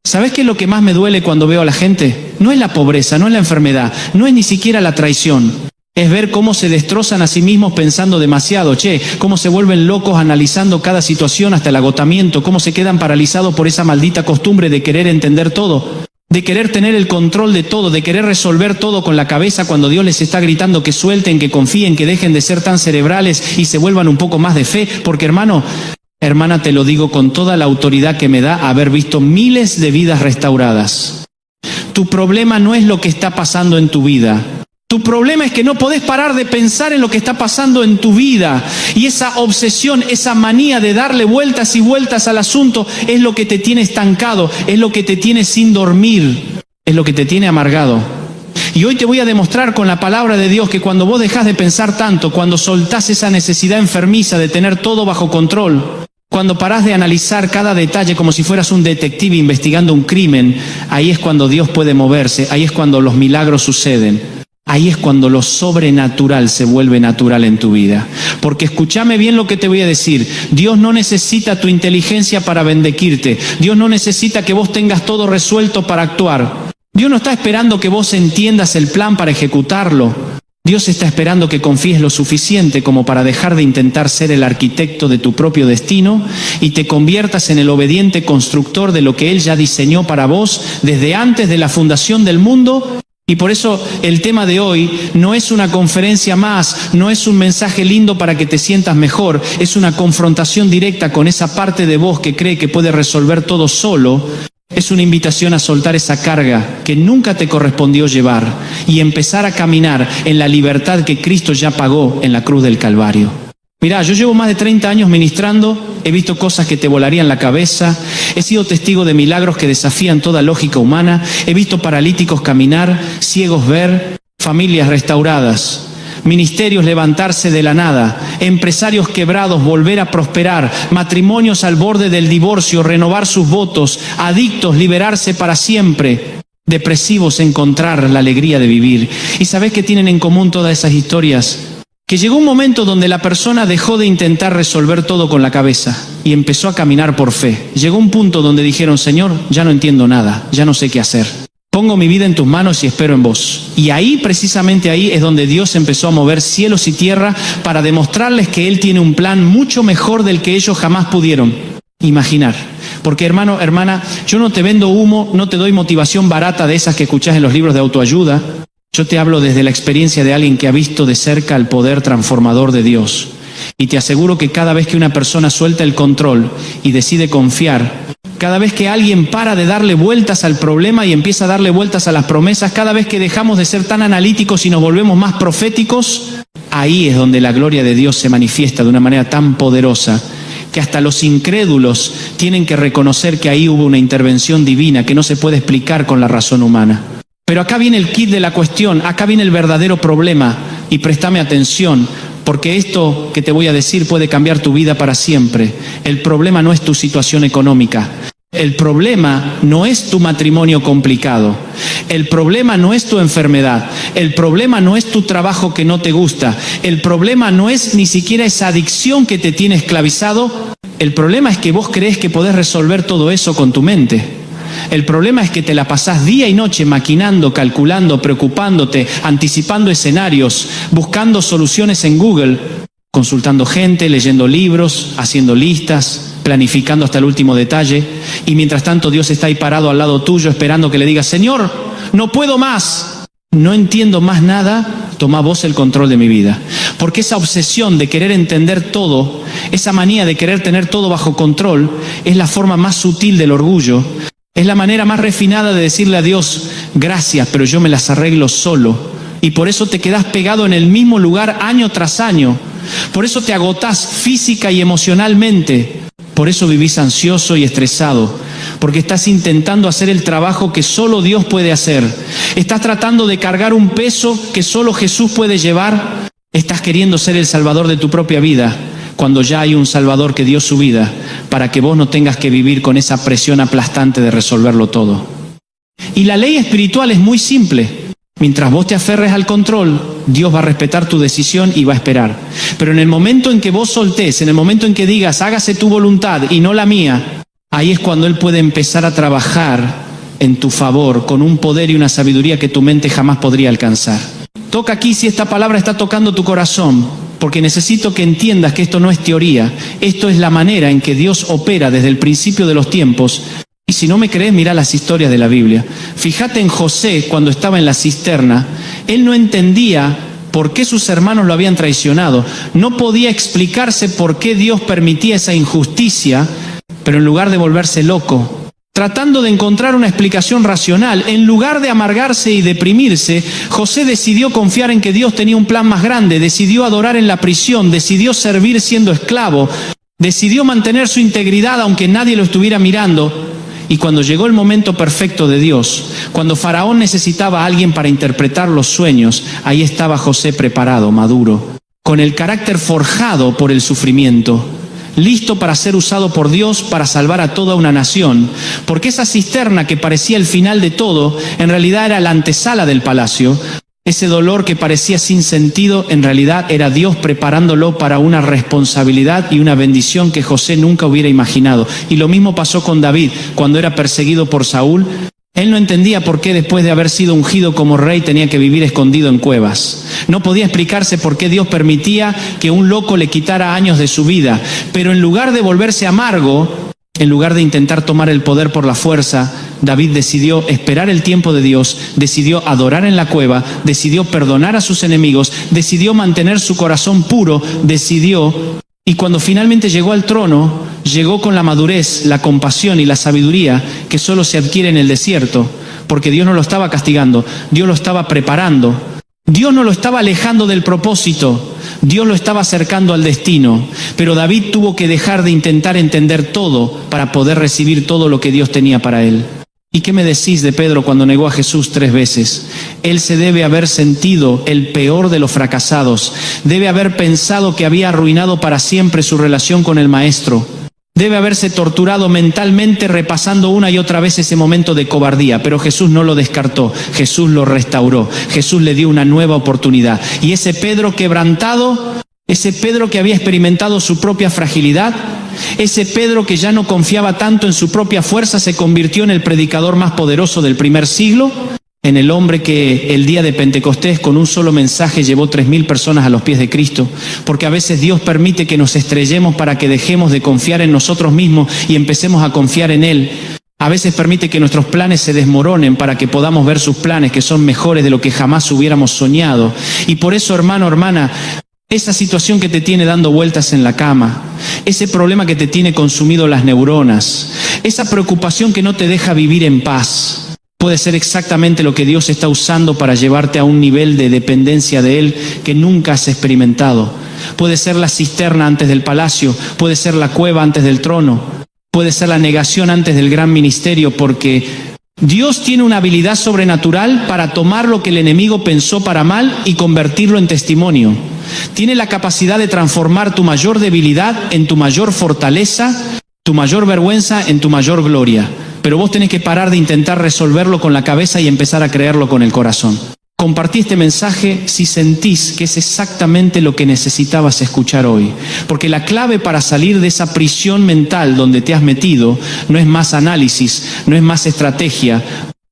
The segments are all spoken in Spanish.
¿Sabés qué es lo que más me duele cuando veo a la gente? No es la pobreza, no es la enfermedad, no es ni siquiera la traición. Es ver cómo se destrozan a sí mismos pensando demasiado, cómo se vuelven locos analizando cada situación hasta el agotamiento, cómo se quedan paralizados por esa maldita costumbre de querer entender todo, de querer tener el control de todo, de querer resolver todo con la cabeza cuando Dios les está gritando que suelten, que confíen, que dejen de ser tan cerebrales y se vuelvan un poco más de fe, porque hermano, hermana, te lo digo con toda la autoridad que me da haber visto miles de vidas restauradas. Tu problema no es lo que está pasando en tu vida. Tu problema es que no podés parar de pensar en lo que está pasando en tu vida. Y esa obsesión, esa manía de darle vueltas y vueltas al asunto es lo que te tiene estancado, es lo que te tiene sin dormir, es lo que te tiene amargado. Y hoy te voy a demostrar con la palabra de Dios que cuando vos dejás de pensar tanto, cuando soltás esa necesidad enfermiza de tener todo bajo control, cuando parás de analizar cada detalle como si fueras un detective investigando un crimen, ahí es cuando Dios puede moverse, ahí es cuando los milagros suceden. Ahí es cuando lo sobrenatural se vuelve natural en tu vida. Porque escúchame bien lo que te voy a decir. Dios no necesita tu inteligencia para bendecirte. Dios no necesita que vos tengas todo resuelto para actuar. Dios no está esperando que vos entiendas el plan para ejecutarlo. Dios está esperando que confíes lo suficiente como para dejar de intentar ser el arquitecto de tu propio destino y te conviertas en el obediente constructor de lo que Él ya diseñó para vos desde antes de la fundación del mundo. Y por eso el tema de hoy no es una conferencia más, no es un mensaje lindo para que te sientas mejor, es una confrontación directa con esa parte de vos que cree que puede resolver todo solo. Es una invitación a soltar esa carga que nunca te correspondió llevar y empezar a caminar en la libertad que Cristo ya pagó en la cruz del Calvario. Mirá, yo llevo más de 30 años ministrando, he visto cosas que te volarían la cabeza, he sido testigo de milagros que desafían toda lógica humana, he visto paralíticos caminar, ciegos ver, familias restauradas, ministerios levantarse de la nada, empresarios quebrados volver a prosperar, matrimonios al borde del divorcio, renovar sus votos, adictos liberarse para siempre, depresivos encontrar la alegría de vivir. ¿Y sabés qué tienen en común todas esas historias? Que llegó un momento donde la persona dejó de intentar resolver todo con la cabeza y empezó a caminar por fe. Llegó un punto donde dijeron, Señor, ya no entiendo nada, ya no sé qué hacer. Pongo mi vida en tus manos y espero en vos. Y ahí, precisamente ahí, es donde Dios empezó a mover cielos y tierra para demostrarles que Él tiene un plan mucho mejor del que ellos jamás pudieron imaginar. Porque hermano, hermana, yo no te vendo humo, no te doy motivación barata de esas que escuchás en los libros de autoayuda. Yo te hablo desde la experiencia de alguien que ha visto de cerca el poder transformador de Dios. Y te aseguro que cada vez que una persona suelta el control y decide confiar, cada vez que alguien para de darle vueltas al problema y empieza a darle vueltas a las promesas, cada vez que dejamos de ser tan analíticos y nos volvemos más proféticos, ahí es donde la gloria de Dios se manifiesta de una manera tan poderosa que hasta los incrédulos tienen que reconocer que ahí hubo una intervención divina que no se puede explicar con la razón humana. Pero acá viene el kit de la cuestión, acá viene el verdadero problema, y préstame atención, porque esto que te voy a decir puede cambiar tu vida para siempre. El problema no es tu situación económica, el problema no es tu matrimonio complicado, el problema no es tu enfermedad, el problema no es tu trabajo que no te gusta, el problema no es ni siquiera esa adicción que te tiene esclavizado, el problema es que vos creés que podés resolver todo eso con tu mente. El problema es que te la pasás día y noche maquinando, calculando, preocupándote, anticipando escenarios, buscando soluciones en Google, consultando gente, leyendo libros, haciendo listas, planificando hasta el último detalle. Y mientras tanto Dios está ahí parado al lado tuyo esperando que le digas, Señor, no puedo más, no entiendo más nada, toma vos el control de mi vida. Porque esa obsesión de querer entender todo, esa manía de querer tener todo bajo control, es la forma más sutil del orgullo. Es la manera más refinada de decirle a Dios, gracias, pero yo me las arreglo solo. Y por eso te quedás pegado en el mismo lugar año tras año. Por eso te agotás física y emocionalmente. Por eso vivís ansioso y estresado. Porque estás intentando hacer el trabajo que solo Dios puede hacer. Estás tratando de cargar un peso que solo Jesús puede llevar. Estás queriendo ser el salvador de tu propia vida, cuando ya hay un Salvador que dio su vida para que vos no tengas que vivir con esa presión aplastante de resolverlo todo. Y la ley espiritual es muy simple. Mientras vos te aferres al control, Dios va a respetar tu decisión y va a esperar. Pero en el momento en que vos soltés, en el momento en que digas, hágase tu voluntad y no la mía, ahí es cuando Él puede empezar a trabajar en tu favor, con un poder y una sabiduría que tu mente jamás podría alcanzar. Toca aquí si esta palabra está tocando tu corazón, porque necesito que entiendas que esto no es teoría, esto es la manera en que Dios opera desde el principio de los tiempos. Y si no me crees, mira las historias de la Biblia. Fíjate en José cuando estaba en la cisterna, él no entendía por qué sus hermanos lo habían traicionado, no podía explicarse por qué Dios permitía esa injusticia, pero en lugar de volverse loco, tratando de encontrar una explicación racional, en lugar de amargarse y deprimirse, José decidió confiar en que Dios tenía un plan más grande, decidió adorar en la prisión, decidió servir siendo esclavo, decidió mantener su integridad aunque nadie lo estuviera mirando. Y cuando llegó el momento perfecto de Dios, cuando Faraón necesitaba a alguien para interpretar los sueños, ahí estaba José preparado, maduro, con el carácter forjado por el sufrimiento, listo para ser usado por Dios para salvar a toda una nación, porque esa cisterna que parecía el final de todo, en realidad era la antesala del palacio. Ese dolor que parecía sin sentido, en realidad era Dios preparándolo para una responsabilidad y una bendición que José nunca hubiera imaginado. Y lo mismo pasó con David, cuando era perseguido por Saúl. Él no entendía por qué después de haber sido ungido como rey tenía que vivir escondido en cuevas. No podía explicarse por qué Dios permitía que un loco le quitara años de su vida. Pero en lugar de volverse amargo, en lugar de intentar tomar el poder por la fuerza, David decidió esperar el tiempo de Dios, decidió adorar en la cueva, decidió perdonar a sus enemigos, decidió mantener su corazón puro, y cuando finalmente llegó al trono, llegó con la madurez, la compasión y la sabiduría que solo se adquiere en el desierto, porque Dios no lo estaba castigando, Dios lo estaba preparando, Dios no lo estaba alejando del propósito, Dios lo estaba acercando al destino, pero David tuvo que dejar de intentar entender todo para poder recibir todo lo que Dios tenía para él. ¿Y qué me decís de Pedro cuando negó a Jesús 3 veces? Él se debe haber sentido el peor de los fracasados, debe haber pensado que había arruinado para siempre su relación con el Maestro, debe haberse torturado mentalmente repasando una y otra vez ese momento de cobardía, pero Jesús no lo descartó, Jesús lo restauró, Jesús le dio una nueva oportunidad. Y ese Pedro quebrantado, ese Pedro que había experimentado su propia fragilidad, ese Pedro que ya no confiaba tanto en su propia fuerza, se convirtió en el predicador más poderoso del primer siglo, en el hombre que el día de Pentecostés con un solo mensaje llevó 3.000 personas a los pies de Cristo, porque a veces Dios permite que nos estrellemos para que dejemos de confiar en nosotros mismos y empecemos a confiar en Él. A veces permite que nuestros planes se desmoronen para que podamos ver sus planes que son mejores de lo que jamás hubiéramos soñado. Y por eso, hermano, hermana, esa situación que te tiene dando vueltas en la cama, ese problema que te tiene consumido las neuronas, esa preocupación que no te deja vivir en paz, puede ser exactamente lo que Dios está usando para llevarte a un nivel de dependencia de Él que nunca has experimentado. Puede ser la cisterna antes del palacio, puede ser la cueva antes del trono, puede ser la negación antes del gran ministerio, porque Dios tiene una habilidad sobrenatural para tomar lo que el enemigo pensó para mal y convertirlo en testimonio. Tiene la capacidad de transformar tu mayor debilidad en tu mayor fortaleza, tu mayor vergüenza en tu mayor gloria. Pero vos tenés que parar de intentar resolverlo con la cabeza y empezar a creerlo con el corazón. Compartí este mensaje si sentís que es exactamente lo que necesitabas escuchar hoy. Porque la clave para salir de esa prisión mental donde te has metido no es más análisis, no es más estrategia,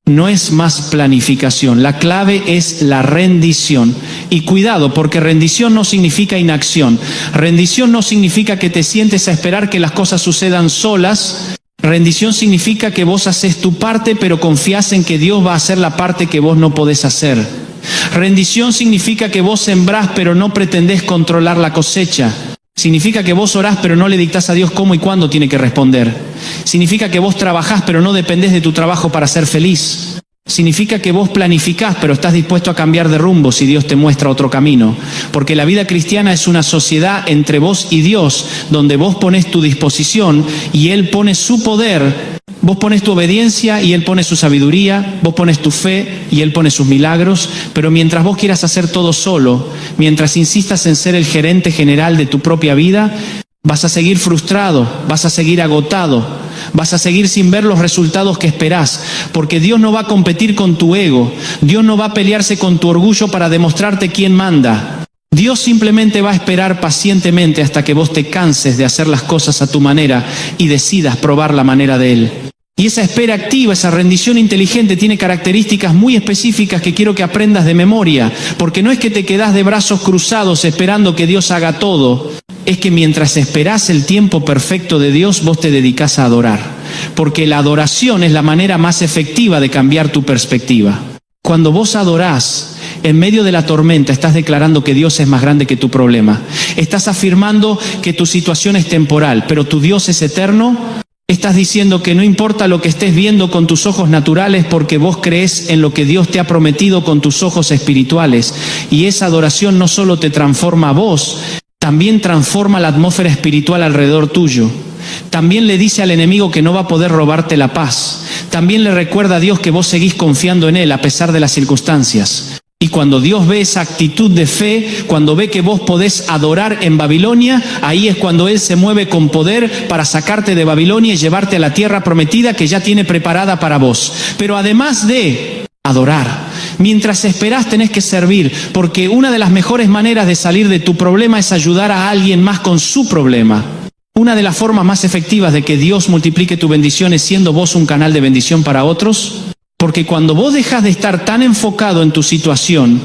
no es más planificación. La clave es la rendición. Y cuidado, porque rendición no significa inacción. Rendición no significa que te sientes a esperar que las cosas sucedan solas. Rendición significa que vos haces tu parte, pero confías en que Dios va a hacer la parte que vos no podés hacer. Rendición significa que vos sembrás, pero no pretendés controlar la cosecha. Significa que vos orás, pero no le dictás a Dios cómo y cuándo tiene que responder. Significa que vos trabajás, pero no dependés de tu trabajo para ser feliz. Significa que vos planificás, pero estás dispuesto a cambiar de rumbo si Dios te muestra otro camino. Porque la vida cristiana es una sociedad entre vos y Dios, donde vos pones tu disposición y Él pone su poder. Vos pones tu obediencia y Él pone su sabiduría, vos pones tu fe y Él pone sus milagros, pero mientras vos quieras hacer todo solo, mientras insistas en ser el gerente general de tu propia vida, vas a seguir frustrado, vas a seguir agotado, vas a seguir sin ver los resultados que esperás, porque Dios no va a competir con tu ego, Dios no va a pelearse con tu orgullo para demostrarte quién manda. Dios simplemente va a esperar pacientemente hasta que vos te canses de hacer las cosas a tu manera y decidas probar la manera de Él. Y esa espera activa, esa rendición inteligente tiene características muy específicas que quiero que aprendas de memoria, porque no es que te quedás de brazos cruzados esperando que Dios haga todo, es que mientras esperás el tiempo perfecto de Dios, vos te dedicás a adorar, porque la adoración es la manera más efectiva de cambiar tu perspectiva. Cuando vos adorás, en medio de la tormenta estás declarando que Dios es más grande que tu problema. Estás afirmando que tu situación es temporal, pero tu Dios es eterno. Estás diciendo que no importa lo que estés viendo con tus ojos naturales porque vos crees en lo que Dios te ha prometido con tus ojos espirituales. Y esa adoración no solo te transforma a vos, también transforma la atmósfera espiritual alrededor tuyo. También le dice al enemigo que no va a poder robarte la paz. También le recuerda a Dios que vos seguís confiando en Él a pesar de las circunstancias. Y cuando Dios ve esa actitud de fe, cuando ve que vos podés adorar en Babilonia, ahí es cuando Él se mueve con poder para sacarte de Babilonia y llevarte a la tierra prometida que ya tiene preparada para vos. Pero además de adorar, mientras esperás tenés que servir, porque una de las mejores maneras de salir de tu problema es ayudar a alguien más con su problema. Una de las formas más efectivas de que Dios multiplique tu bendición es siendo vos un canal de bendición para otros. Porque cuando vos dejás de estar tan enfocado en tu situación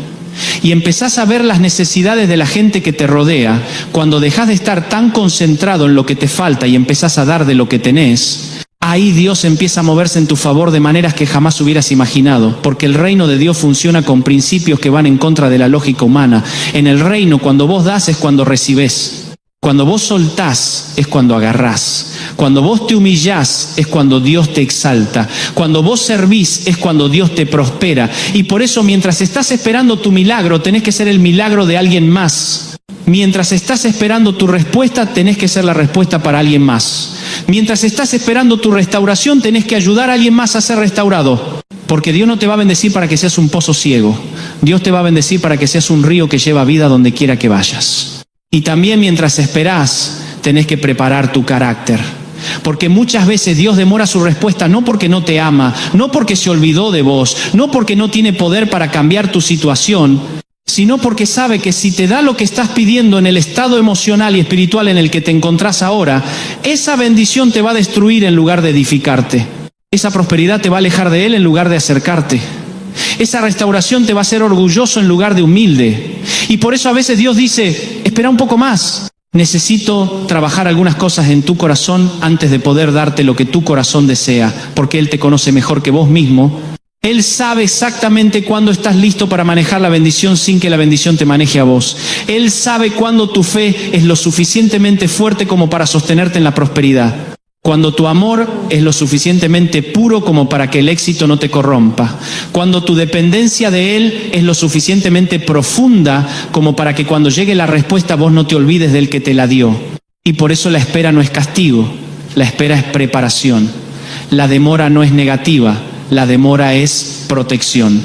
y empezás a ver las necesidades de la gente que te rodea, cuando dejás de estar tan concentrado en lo que te falta y empezás a dar de lo que tenés, ahí Dios empieza a moverse en tu favor de maneras que jamás hubieras imaginado, porque el reino de Dios funciona con principios que van en contra de la lógica humana. En el reino, cuando vos das es cuando recibés. Cuando vos soltás es cuando agarrás. Cuando vos te humillás es cuando Dios te exalta. Cuando vos servís es cuando Dios te prospera. Y por eso mientras estás esperando tu milagro, tenés que ser el milagro de alguien más. Mientras estás esperando tu respuesta, tenés que ser la respuesta para alguien más. Mientras estás esperando tu restauración, tenés que ayudar a alguien más a ser restaurado. Porque Dios no te va a bendecir para que seas un pozo ciego. Dios te va a bendecir para que seas un río que lleva vida donde quiera que vayas. Y también mientras esperás, tenés que preparar tu carácter. Porque muchas veces Dios demora su respuesta no porque no te ama, no porque se olvidó de vos, no porque no tiene poder para cambiar tu situación, sino porque sabe que si te da lo que estás pidiendo en el estado emocional y espiritual en el que te encontrás ahora, esa bendición te va a destruir en lugar de edificarte. Esa prosperidad te va a alejar de Él en lugar de acercarte. Esa restauración te va a hacer orgulloso en lugar de humilde. Y por eso a veces Dios dice, espera un poco más. Necesito trabajar algunas cosas en tu corazón antes de poder darte lo que tu corazón desea, porque Él te conoce mejor que vos mismo. Él sabe exactamente cuándo estás listo para manejar la bendición sin que la bendición te maneje a vos. Él sabe cuándo tu fe es lo suficientemente fuerte como para sostenerte en la prosperidad. Cuando tu amor es lo suficientemente puro como para que el éxito no te corrompa. Cuando tu dependencia de Él es lo suficientemente profunda como para que cuando llegue la respuesta vos no te olvides del que te la dio. Y por eso la espera no es castigo, la espera es preparación. La demora no es negativa, la demora es protección.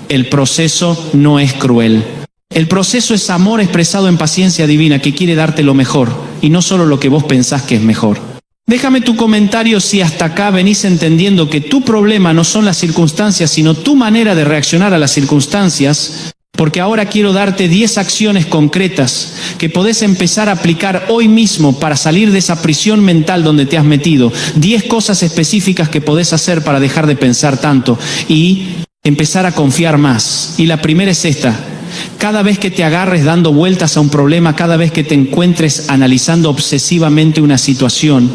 El proceso no es cruel. El proceso es amor expresado en paciencia divina que quiere darte lo mejor y no solo lo que vos pensás que es mejor. Déjame tu comentario si hasta acá venís entendiendo que tu problema no son las circunstancias, sino tu manera de reaccionar a las circunstancias, porque ahora quiero darte 10 acciones concretas que podés empezar a aplicar hoy mismo para salir de esa prisión mental donde te has metido. 10 cosas específicas que podés hacer para dejar de pensar tanto y empezar a confiar más. Y la primera es esta. Cada vez que te agarres dando vueltas a un problema, cada vez que te encuentres analizando obsesivamente una situación,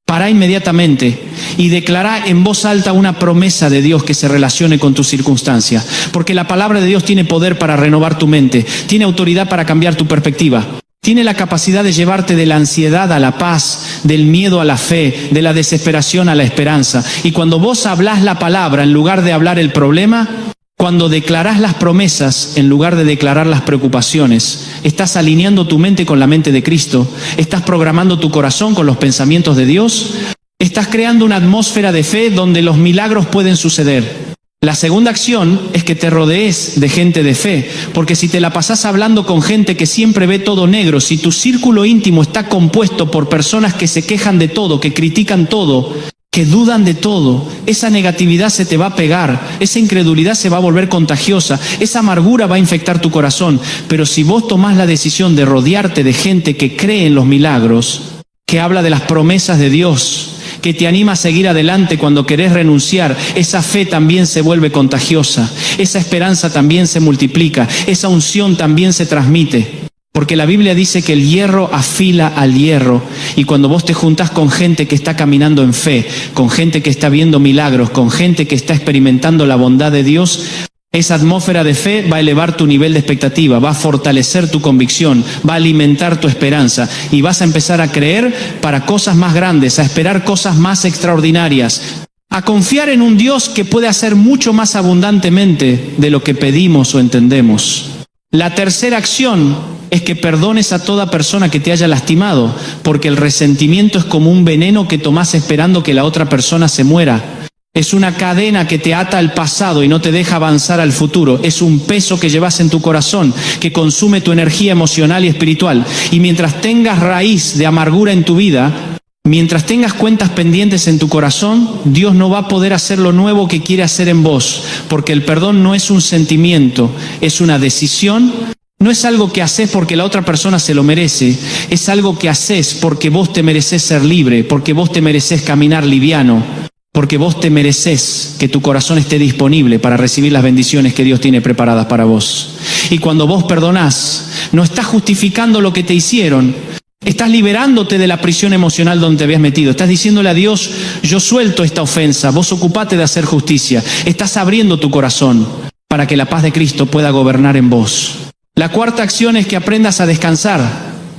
para inmediatamente y declará en voz alta una promesa de Dios que se relacione con tu circunstancia. Porque la palabra de Dios tiene poder para renovar tu mente, tiene autoridad para cambiar tu perspectiva, tiene la capacidad de llevarte de la ansiedad a la paz, del miedo a la fe, de la desesperación a la esperanza. Y cuando vos hablás la palabra en lugar de hablar el problema, cuando declarás las promesas en lugar de declarar las preocupaciones, estás alineando tu mente con la mente de Cristo, estás programando tu corazón con los pensamientos de Dios, estás creando una atmósfera de fe donde los milagros pueden suceder. La segunda acción es que te rodees de gente de fe, porque si te la pasás hablando con gente que siempre ve todo negro, si tu círculo íntimo está compuesto por personas que se quejan de todo, que critican todo, que dudan de todo. Esa negatividad se te va a pegar, esa incredulidad se va a volver contagiosa, esa amargura va a infectar tu corazón. Pero si vos tomás la decisión de rodearte de gente que cree en los milagros, que habla de las promesas de Dios, que te anima a seguir adelante cuando querés renunciar, esa fe también se vuelve contagiosa, esa esperanza también se multiplica, esa unción también se transmite. Porque la Biblia dice que el hierro afila al hierro, y cuando vos te juntás con gente que está caminando en fe, con gente que está viendo milagros, con gente que está experimentando la bondad de Dios, esa atmósfera de fe va a elevar tu nivel de expectativa, va a fortalecer tu convicción, va a alimentar tu esperanza, y vas a empezar a creer para cosas más grandes, a esperar cosas más extraordinarias, a confiar en un Dios que puede hacer mucho más abundantemente de lo que pedimos o entendemos. La tercera acción es que perdones a toda persona que te haya lastimado, porque el resentimiento es como un veneno que tomás esperando que la otra persona se muera. Es una cadena que te ata al pasado y no te deja avanzar al futuro. Es un peso que llevas en tu corazón, que consume tu energía emocional y espiritual. Y mientras tengas raíz de amargura en tu vida, mientras tengas cuentas pendientes en tu corazón, Dios no va a poder hacer lo nuevo que quiere hacer en vos, porque el perdón no es un sentimiento, es una decisión. No es algo que haces porque la otra persona se lo merece, es algo que haces porque vos te mereces ser libre, porque vos te mereces caminar liviano, porque vos te mereces que tu corazón esté disponible para recibir las bendiciones que Dios tiene preparadas para vos. Y cuando vos perdonás, no estás justificando lo que te hicieron, estás liberándote de la prisión emocional donde te habías metido. Estás diciéndole a Dios, yo suelto esta ofensa, vos ocupate de hacer justicia. Estás abriendo tu corazón para que la paz de Cristo pueda gobernar en vos. La cuarta acción es que aprendas a descansar,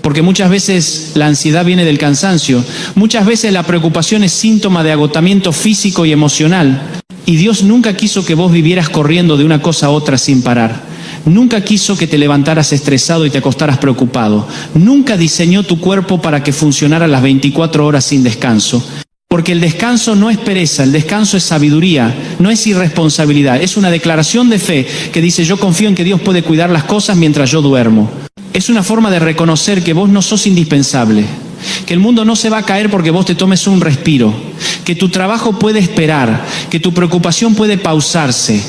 porque muchas veces la ansiedad viene del cansancio, muchas veces la preocupación es síntoma de agotamiento físico y emocional, y Dios nunca quiso que vos vivieras corriendo de una cosa a otra sin parar. Nunca quiso que te levantaras estresado y te acostaras preocupado. Nunca diseñó tu cuerpo para que funcionara las 24 horas sin descanso. Porque el descanso no es pereza, el descanso es sabiduría, no es irresponsabilidad, es una declaración de fe que dice yo confío en que Dios puede cuidar las cosas mientras yo duermo. Es una forma de reconocer que vos no sos indispensable, que el mundo no se va a caer porque vos te tomes un respiro, que tu trabajo puede esperar, que tu preocupación puede pausarse,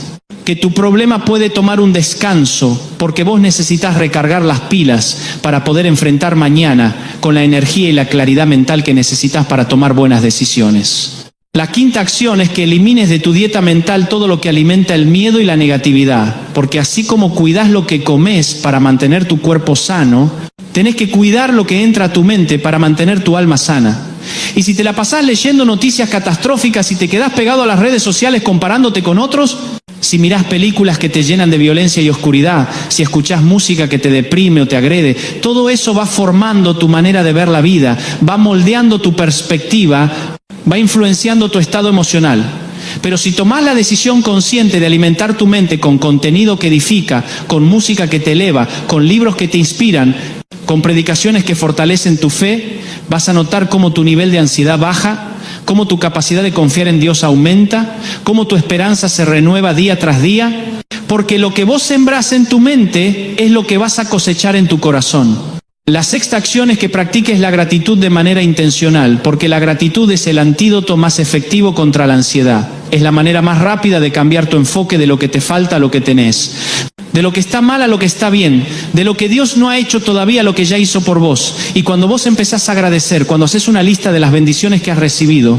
que tu problema puede tomar un descanso porque vos necesitas recargar las pilas para poder enfrentar mañana con la energía y la claridad mental que necesitas para tomar buenas decisiones. La quinta acción es que elimines de tu dieta mental todo lo que alimenta el miedo y la negatividad, porque así como cuidás lo que comes para mantener tu cuerpo sano, tenés que cuidar lo que entra a tu mente para mantener tu alma sana. Y si te la pasás leyendo noticias catastróficas y te quedás pegado a las redes sociales comparándote con otros, si mirás películas que te llenan de violencia y oscuridad, si escuchás música que te deprime o te agrede, todo eso va formando tu manera de ver la vida, va moldeando tu perspectiva, va influenciando tu estado emocional. Pero si tomás la decisión consciente de alimentar tu mente con contenido que edifica, con música que te eleva, con libros que te inspiran, con predicaciones que fortalecen tu fe, vas a notar cómo tu nivel de ansiedad baja, cómo tu capacidad de confiar en Dios aumenta, cómo tu esperanza se renueva día tras día, porque lo que vos sembrás en tu mente es lo que vas a cosechar en tu corazón. La sexta acción es que practiques la gratitud de manera intencional, porque la gratitud es el antídoto más efectivo contra la ansiedad. Es la manera más rápida de cambiar tu enfoque de lo que te falta a lo que tenés, de lo que está mal a lo que está bien, de lo que Dios no ha hecho todavía a lo que ya hizo por vos. Y cuando vos empezás a agradecer, cuando haces una lista de las bendiciones que has recibido,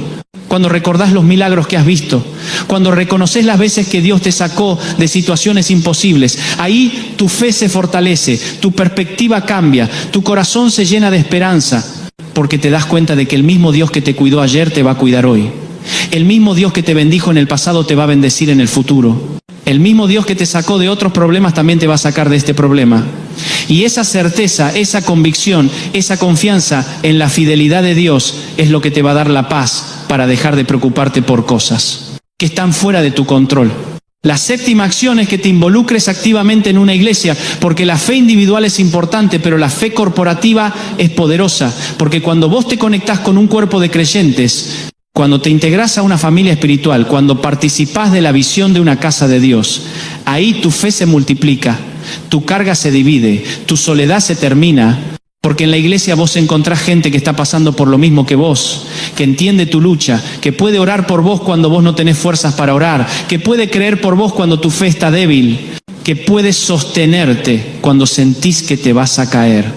cuando recordás los milagros que has visto, cuando reconoces las veces que Dios te sacó de situaciones imposibles, ahí tu fe se fortalece, tu perspectiva cambia, tu corazón se llena de esperanza, porque te das cuenta de que el mismo Dios que te cuidó ayer te va a cuidar hoy. El mismo Dios que te bendijo en el pasado te va a bendecir en el futuro. El mismo Dios que te sacó de otros problemas también te va a sacar de este problema. Y esa certeza, esa convicción, esa confianza en la fidelidad de Dios es lo que te va a dar la paz para dejar de preocuparte por cosas que están fuera de tu control. La séptima acción es que te involucres activamente en una iglesia, porque la fe individual es importante, pero la fe corporativa es poderosa, porque cuando vos te conectás con un cuerpo de creyentes, cuando te integrás a una familia espiritual, cuando participás de la visión de una casa de Dios, ahí tu fe se multiplica, tu carga se divide, tu soledad se termina, Porque en la iglesia vos encontrás gente que está pasando por lo mismo que vos, que entiende tu lucha, que puede orar por vos cuando vos no tenés fuerzas para orar, que puede creer por vos cuando tu fe está débil, que puede sostenerte cuando sentís que te vas a caer.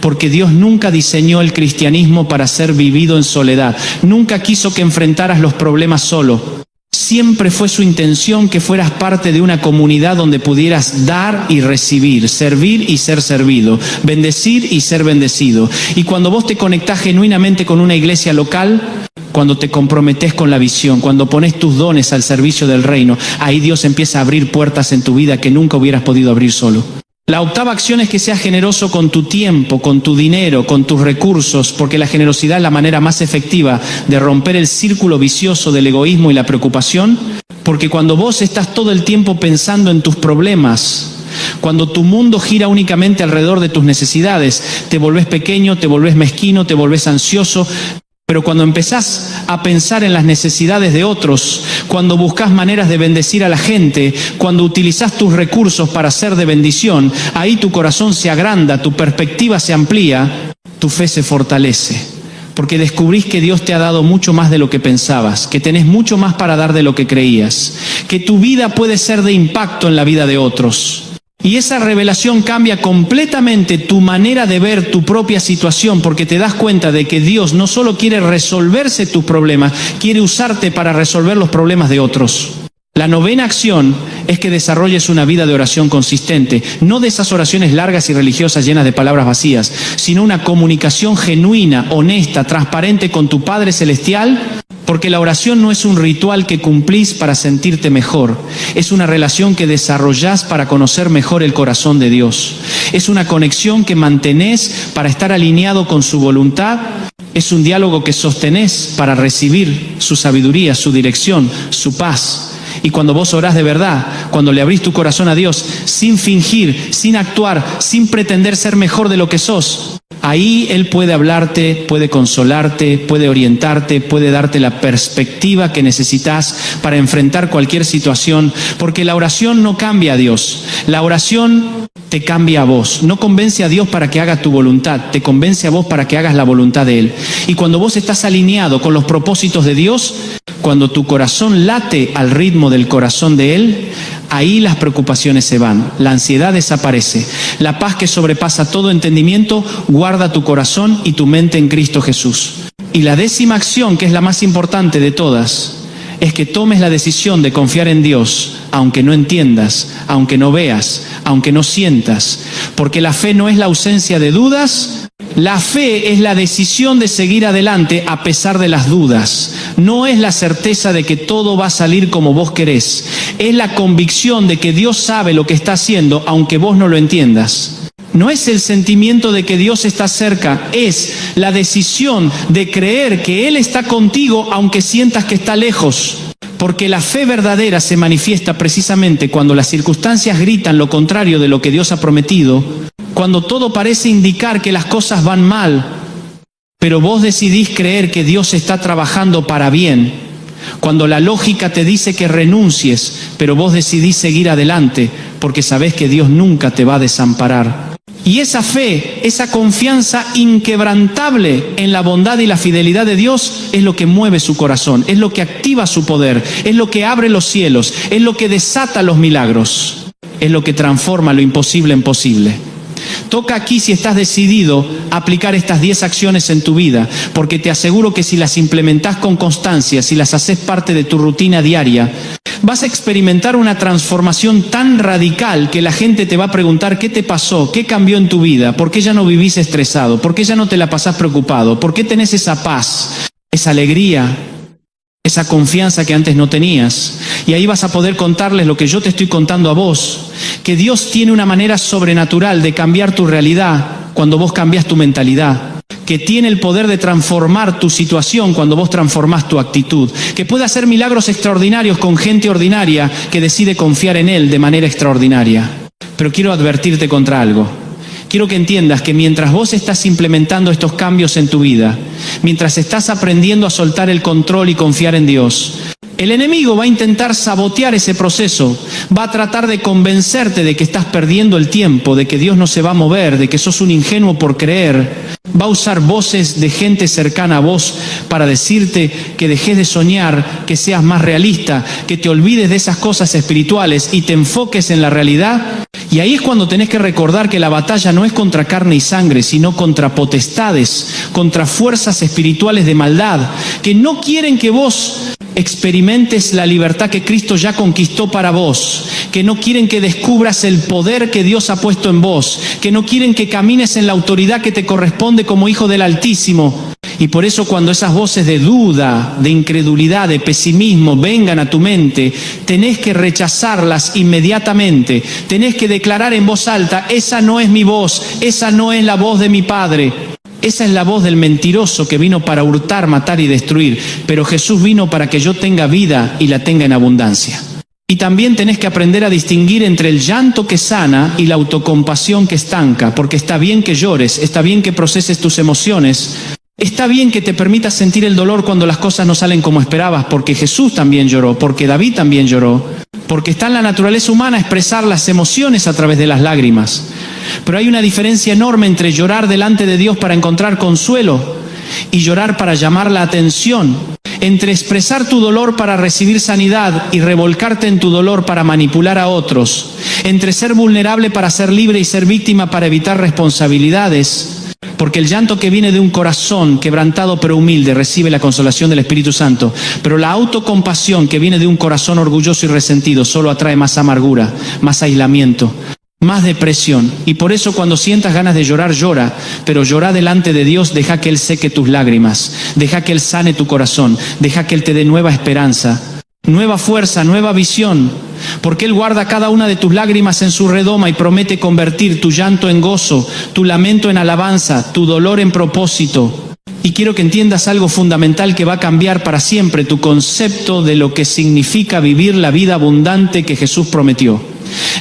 Porque Dios nunca diseñó el cristianismo para ser vivido en soledad. Nunca quiso que enfrentaras los problemas solo. Siempre fue su intención que fueras parte de una comunidad donde pudieras dar y recibir, servir y ser servido, bendecir y ser bendecido. Y cuando vos te conectás genuinamente con una iglesia local, cuando te comprometés con la visión, cuando pones tus dones al servicio del reino, ahí Dios empieza a abrir puertas en tu vida que nunca hubieras podido abrir solo. La octava acción es que seas generoso con tu tiempo, con tu dinero, con tus recursos, porque la generosidad es la manera más efectiva de romper el círculo vicioso del egoísmo y la preocupación, porque cuando vos estás todo el tiempo pensando en tus problemas, cuando tu mundo gira únicamente alrededor de tus necesidades, te volvés pequeño, te volvés mezquino, te volvés ansioso. Pero cuando empezás a pensar en las necesidades de otros, cuando buscas maneras de bendecir a la gente, cuando utilizás tus recursos para ser de bendición, ahí tu corazón se agranda, tu perspectiva se amplía, tu fe se fortalece. Porque descubrís que Dios te ha dado mucho más de lo que pensabas, que tenés mucho más para dar de lo que creías, que tu vida puede ser de impacto en la vida de otros. Y esa revelación cambia completamente tu manera de ver tu propia situación, porque te das cuenta de que Dios no solo quiere resolverse tus problemas, quiere usarte para resolver los problemas de otros. La novena acción es que desarrolles una vida de oración consistente, no de esas oraciones largas y religiosas llenas de palabras vacías, sino una comunicación genuina, honesta, transparente con tu Padre Celestial, porque la oración no es un ritual que cumplís para sentirte mejor, es una relación que desarrollás para conocer mejor el corazón de Dios. Es una conexión que mantenés para estar alineado con su voluntad, es un diálogo que sostenés para recibir su sabiduría, su dirección, su paz. Y cuando vos orás de verdad, cuando le abrís tu corazón a Dios, sin fingir, sin actuar, sin pretender ser mejor de lo que sos, ahí Él puede hablarte, puede consolarte, puede orientarte, puede darte la perspectiva que necesitas para enfrentar cualquier situación, porque la oración no cambia a Dios, la oración te cambia a vos, no convence a Dios para que haga tu voluntad, te convence a vos para que hagas la voluntad de Él. Y cuando vos estás alineado con los propósitos de Dios, cuando tu corazón late al ritmo del corazón de Él, ahí las preocupaciones se van, la ansiedad desaparece, la paz que sobrepasa todo entendimiento guarda tu corazón y tu mente en Cristo Jesús. Y la décima acción, que es la más importante de todas, es que tomes la decisión de confiar en Dios, aunque no entiendas, aunque no veas, aunque no sientas, porque la fe no es la ausencia de dudas. La fe es la decisión de seguir adelante a pesar de las dudas. No es la certeza de que todo va a salir como vos querés. Es la convicción de que Dios sabe lo que está haciendo, aunque vos no lo entiendas. No es el sentimiento de que Dios está cerca, es la decisión de creer que Él está contigo, aunque sientas que está lejos. Porque la fe verdadera se manifiesta precisamente cuando las circunstancias gritan lo contrario de lo que Dios ha prometido, cuando todo parece indicar que las cosas van mal, pero vos decidís creer que Dios está trabajando para bien, cuando la lógica te dice que renuncies, pero vos decidís seguir adelante, porque sabés que Dios nunca te va a desamparar. Y esa fe, esa confianza inquebrantable en la bondad y la fidelidad de Dios es lo que mueve su corazón, es lo que activa su poder, es lo que abre los cielos, es lo que desata los milagros, es lo que transforma lo imposible en posible. Toca aquí si estás decidido a aplicar estas 10 acciones en tu vida, porque te aseguro que si las implementás con constancia, si las haces parte de tu rutina diaria, vas a experimentar una transformación tan radical que la gente te va a preguntar qué te pasó, qué cambió en tu vida, por qué ya no vivís estresado, por qué ya no te la pasás preocupado, por qué tenés esa paz, esa alegría, esa confianza que antes no tenías. Y ahí vas a poder contarles lo que yo te estoy contando a vos, que Dios tiene una manera sobrenatural de cambiar tu realidad cuando vos cambias tu mentalidad, que tiene el poder de transformar tu situación cuando vos transformás tu actitud, que puede hacer milagros extraordinarios con gente ordinaria que decide confiar en Él de manera extraordinaria. Pero quiero advertirte contra algo. Quiero que entiendas que mientras vos estás implementando estos cambios en tu vida, mientras estás aprendiendo a soltar el control y confiar en Dios, El enemigo va a intentar sabotear ese proceso, va a tratar de convencerte de que estás perdiendo el tiempo, de que Dios no se va a mover, de que sos un ingenuo por creer. Va a usar voces de gente cercana a vos para decirte que dejes de soñar, que seas más realista, que te olvides de esas cosas espirituales y te enfoques en la realidad. Y ahí es cuando tenés que recordar que la batalla no es contra carne y sangre, sino contra potestades, contra fuerzas espirituales de maldad, que no quieren que vos experimentes la libertad que Cristo ya conquistó para vos, que no quieren que descubras el poder que Dios ha puesto en vos, que no quieren que camines en la autoridad que te corresponde como hijo del Altísimo. Y por eso cuando esas voces de duda, de incredulidad, de pesimismo vengan a tu mente, tenés que rechazarlas inmediatamente. Tenés que declarar en voz alta: esa no es mi voz, esa no es la voz de mi Padre. Esa es la voz del mentiroso que vino para hurtar, matar y destruir. Pero Jesús vino para que yo tenga vida y la tenga en abundancia. Y también tenés que aprender a distinguir entre el llanto que sana y la autocompasión que estanca. Porque está bien que llores, está bien que proceses tus emociones. Está bien que te permitas sentir el dolor cuando las cosas no salen como esperabas, porque Jesús también lloró, porque David también lloró, porque está en la naturaleza humana expresar las emociones a través de las lágrimas. Pero hay una diferencia enorme entre llorar delante de Dios para encontrar consuelo y llorar para llamar la atención, entre expresar tu dolor para recibir sanidad y revolcarte en tu dolor para manipular a otros, entre ser vulnerable para ser libre y ser víctima para evitar responsabilidades. Porque el llanto que viene de un corazón quebrantado pero humilde recibe la consolación del Espíritu Santo. Pero la autocompasión que viene de un corazón orgulloso y resentido solo atrae más amargura, más aislamiento, más depresión. Y por eso cuando sientas ganas de llorar, llora. Pero llora delante de Dios, deja que Él seque tus lágrimas, deja que Él sane tu corazón, deja que Él te dé nueva esperanza, nueva fuerza, nueva visión. Porque Él guarda cada una de tus lágrimas en su redoma y promete convertir tu llanto en gozo, tu lamento en alabanza, tu dolor en propósito. Y quiero que entiendas algo fundamental que va a cambiar para siempre tu concepto de lo que significa vivir la vida abundante que Jesús prometió.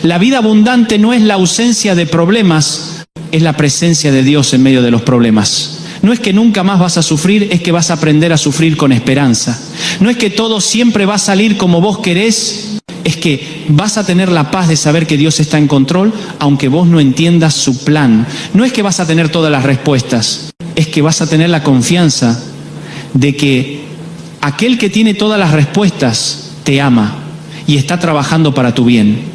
La vida abundante no es la ausencia de problemas, es la presencia de Dios en medio de los problemas. No es que nunca más vas a sufrir, es que vas a aprender a sufrir con esperanza. No es que todo siempre va a salir como vos querés, es que vas a tener la paz de saber que Dios está en control, aunque vos no entiendas su plan. No es que vas a tener todas las respuestas, es que vas a tener la confianza de que aquel que tiene todas las respuestas te ama y está trabajando para tu bien.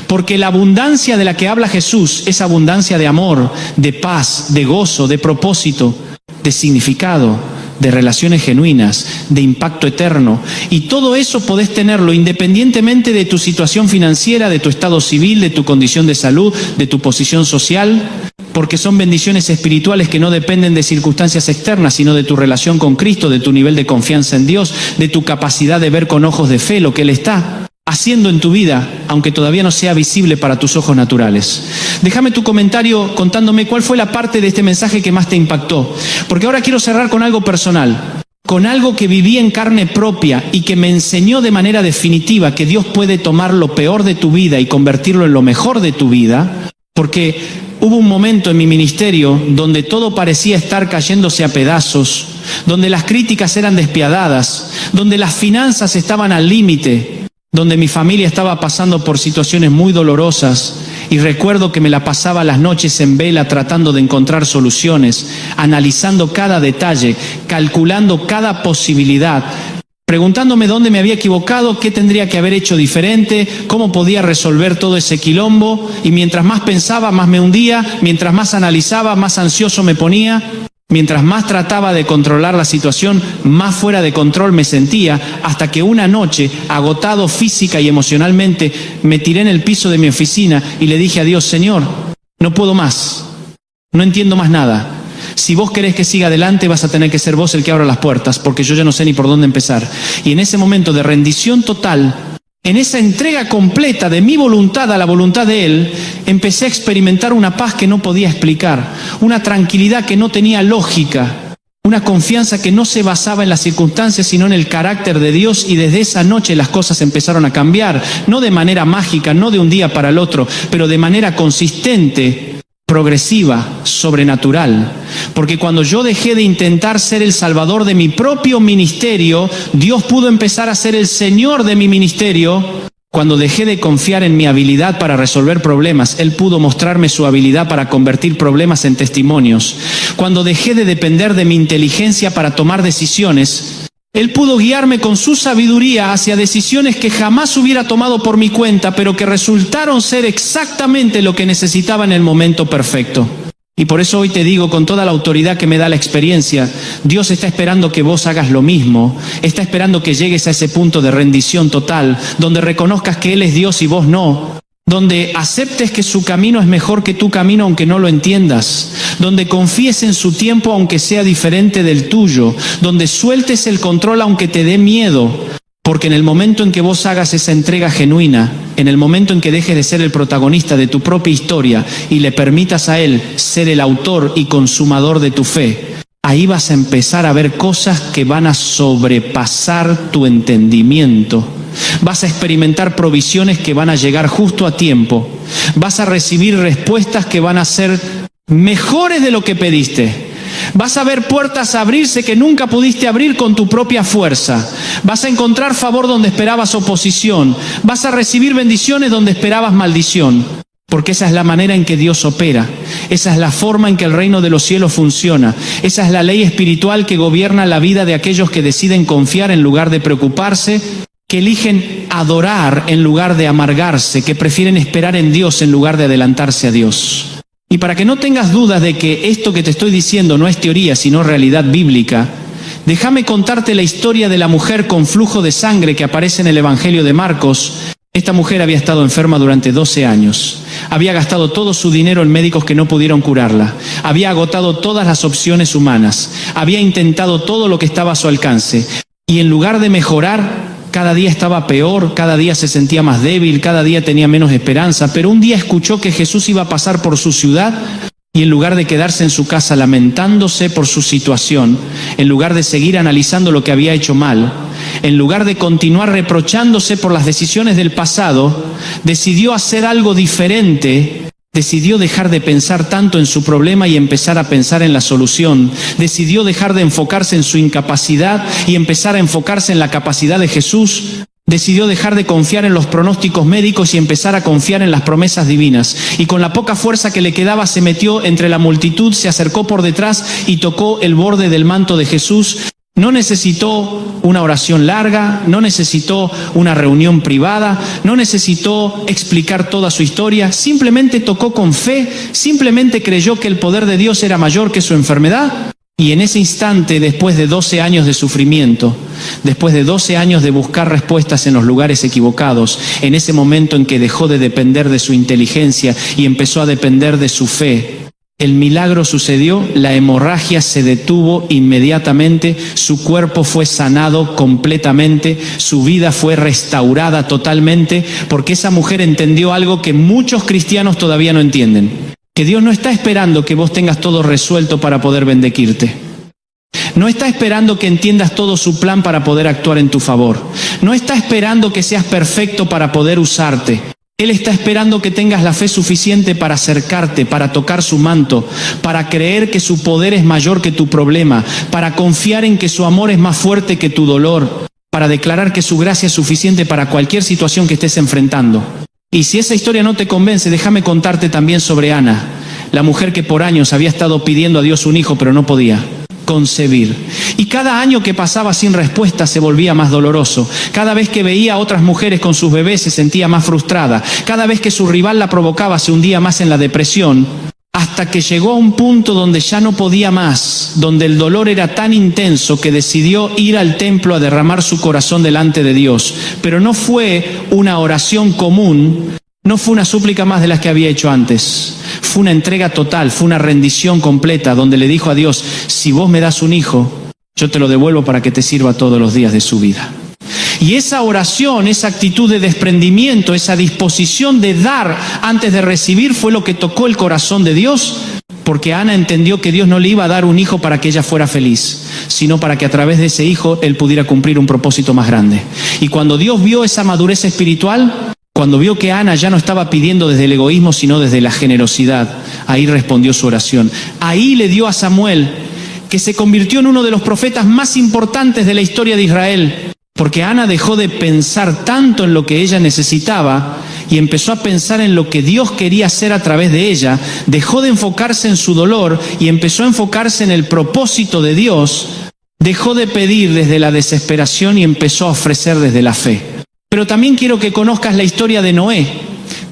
Porque la abundancia de la que habla Jesús es abundancia de amor, de paz, de gozo, de propósito, de significado, de relaciones genuinas, de impacto eterno. Y todo eso podés tenerlo independientemente de tu situación financiera, de tu estado civil, de tu condición de salud, de tu posición social, porque son bendiciones espirituales que no dependen de circunstancias externas, sino de tu relación con Cristo, de tu nivel de confianza en Dios, de tu capacidad de ver con ojos de fe lo que Él está haciendo en tu vida, aunque todavía no sea visible para tus ojos naturales. Déjame tu comentario contándome cuál fue la parte de este mensaje que más te impactó. Porque ahora quiero cerrar con algo personal, con algo que viví en carne propia y que me enseñó de manera definitiva que Dios puede tomar lo peor de tu vida y convertirlo en lo mejor de tu vida. Porque hubo un momento en mi ministerio donde todo parecía estar cayéndose a pedazos, donde las críticas eran despiadadas, donde las finanzas estaban al límite, donde mi familia estaba pasando por situaciones muy dolorosas, y recuerdo que me la pasaba las noches en vela tratando de encontrar soluciones, analizando cada detalle, calculando cada posibilidad, preguntándome dónde me había equivocado, qué tendría que haber hecho diferente, cómo podía resolver todo ese quilombo. Y mientras más pensaba, más me hundía, mientras más analizaba, más ansioso me ponía. Mientras más trataba de controlar la situación, más fuera de control me sentía, hasta que una noche, agotado física y emocionalmente, me tiré en el piso de mi oficina y le dije a Dios: Señor, no puedo más, no entiendo más nada. Si vos querés que siga adelante, vas a tener que ser vos el que abra las puertas, porque yo ya no sé ni por dónde empezar. Y en ese momento de rendición total, en esa entrega completa de mi voluntad a la voluntad de Él, empecé a experimentar una paz que no podía explicar, una tranquilidad que no tenía lógica, una confianza que no se basaba en las circunstancias, sino en el carácter de Dios. Y desde esa noche las cosas empezaron a cambiar, no de manera mágica, no de un día para el otro, pero de manera consistente. progresiva, sobrenatural. Porque cuando yo dejé de intentar ser el salvador de mi propio ministerio, Dios pudo empezar a ser el Señor de mi ministerio. Cuando dejé de confiar en mi habilidad para resolver problemas, Él pudo mostrarme su habilidad para convertir problemas en testimonios. Cuando dejé de depender de mi inteligencia para tomar decisiones, Él pudo guiarme con su sabiduría hacia decisiones que jamás hubiera tomado por mi cuenta, pero que resultaron ser exactamente lo que necesitaba en el momento perfecto. Y por eso hoy te digo con toda la autoridad que me da la experiencia, Dios está esperando que vos hagas lo mismo, está esperando que llegues a ese punto de rendición total, donde reconozcas que Él es Dios y vos no, donde aceptes que su camino es mejor que tu camino aunque no lo entiendas, donde confíes en su tiempo aunque sea diferente del tuyo, donde sueltes el control aunque te dé miedo, porque en el momento en que vos hagas esa entrega genuina, en el momento en que dejes de ser el protagonista de tu propia historia y le permitas a Él ser el autor y consumador de tu fe, ahí vas a empezar a ver cosas que van a sobrepasar tu entendimiento. Vas a experimentar provisiones que van a llegar justo a tiempo. Vas a recibir respuestas que van a ser mejores de lo que pediste. Vas a ver puertas abrirse que nunca pudiste abrir con tu propia fuerza. Vas a encontrar favor donde esperabas oposición. Vas a recibir bendiciones donde esperabas maldición. Porque esa es la manera en que Dios opera. Esa es la forma en que el reino de los cielos funciona. Esa es la ley espiritual que gobierna la vida de aquellos que deciden confiar en lugar de preocuparse, que eligen adorar en lugar de amargarse, que prefieren esperar en Dios en lugar de adelantarse a Dios. Y para que no tengas dudas de que esto que te estoy diciendo no es teoría, sino realidad bíblica, déjame contarte la historia de la mujer con flujo de sangre que aparece en el Evangelio de Marcos. Esta mujer había estado enferma durante 12 años. Había gastado todo su dinero en médicos que no pudieron curarla. Había agotado todas las opciones humanas. Había intentado todo lo que estaba a su alcance. Y en lugar de mejorar, cada día estaba peor, cada día se sentía más débil, cada día tenía menos esperanza, pero un día escuchó que Jesús iba a pasar por su ciudad y en lugar de quedarse en su casa lamentándose por su situación, en lugar de seguir analizando lo que había hecho mal, en lugar de continuar reprochándose por las decisiones del pasado, decidió hacer algo diferente. Decidió dejar de pensar tanto en su problema y empezar a pensar en la solución. Decidió dejar de enfocarse en su incapacidad y empezar a enfocarse en la capacidad de Jesús. Decidió dejar de confiar en los pronósticos médicos y empezar a confiar en las promesas divinas. Y con la poca fuerza que le quedaba se metió entre la multitud, se acercó por detrás y tocó el borde del manto de Jesús. No necesitó una oración larga, no necesitó una reunión privada, no necesitó explicar toda su historia, simplemente tocó con fe, simplemente creyó que el poder de Dios era mayor que su enfermedad. Y en ese instante, después de 12 años de sufrimiento, después de 12 años de buscar respuestas en los lugares equivocados, en ese momento en que dejó de depender de su inteligencia y empezó a depender de su fe, el milagro sucedió, la hemorragia se detuvo inmediatamente, su cuerpo fue sanado completamente, su vida fue restaurada totalmente, porque esa mujer entendió algo que muchos cristianos todavía no entienden, que Dios no está esperando que vos tengas todo resuelto para poder bendecirte. No está esperando que entiendas todo su plan para poder actuar en tu favor. No está esperando que seas perfecto para poder usarte. Él está esperando que tengas la fe suficiente para acercarte, para tocar su manto, para creer que su poder es mayor que tu problema, para confiar en que su amor es más fuerte que tu dolor, para declarar que su gracia es suficiente para cualquier situación que estés enfrentando. Y si esa historia no te convence, déjame contarte también sobre Ana, la mujer que por años había estado pidiendo a Dios un hijo, pero no podía concebir. Y cada año que pasaba sin respuesta se volvía más doloroso. Cada vez que veía a otras mujeres con sus bebés se sentía más frustrada. Cada vez que su rival la provocaba se hundía más en la depresión, hasta que llegó a un punto donde ya no podía más, donde el dolor era tan intenso que decidió ir al templo a derramar su corazón delante de Dios. Pero no fue una oración común, no fue una súplica más de las que había hecho antes. Fue una entrega total, fue una rendición completa, donde le dijo a Dios: si vos me das un hijo, yo te lo devuelvo para que te sirva todos los días de su vida. Y esa oración, esa actitud de desprendimiento, esa disposición de dar antes de recibir fue lo que tocó el corazón de Dios, porque Ana entendió que Dios no le iba a dar un hijo para que ella fuera feliz, sino para que a través de ese hijo él pudiera cumplir un propósito más grande. Y cuando Dios vio esa madurez espiritual, Cuando vio que Ana ya no estaba pidiendo desde el egoísmo, sino desde la generosidad, ahí respondió su oración. Ahí le dio a Samuel, que se convirtió en uno de los profetas más importantes de la historia de Israel, porque Ana dejó de pensar tanto en lo que ella necesitaba y empezó a pensar en lo que Dios quería hacer a través de ella. Dejó de enfocarse en su dolor y empezó a enfocarse en el propósito de Dios. Dejó de pedir desde la desesperación y empezó a ofrecer desde la fe. Pero también quiero que conozcas la historia de Noé,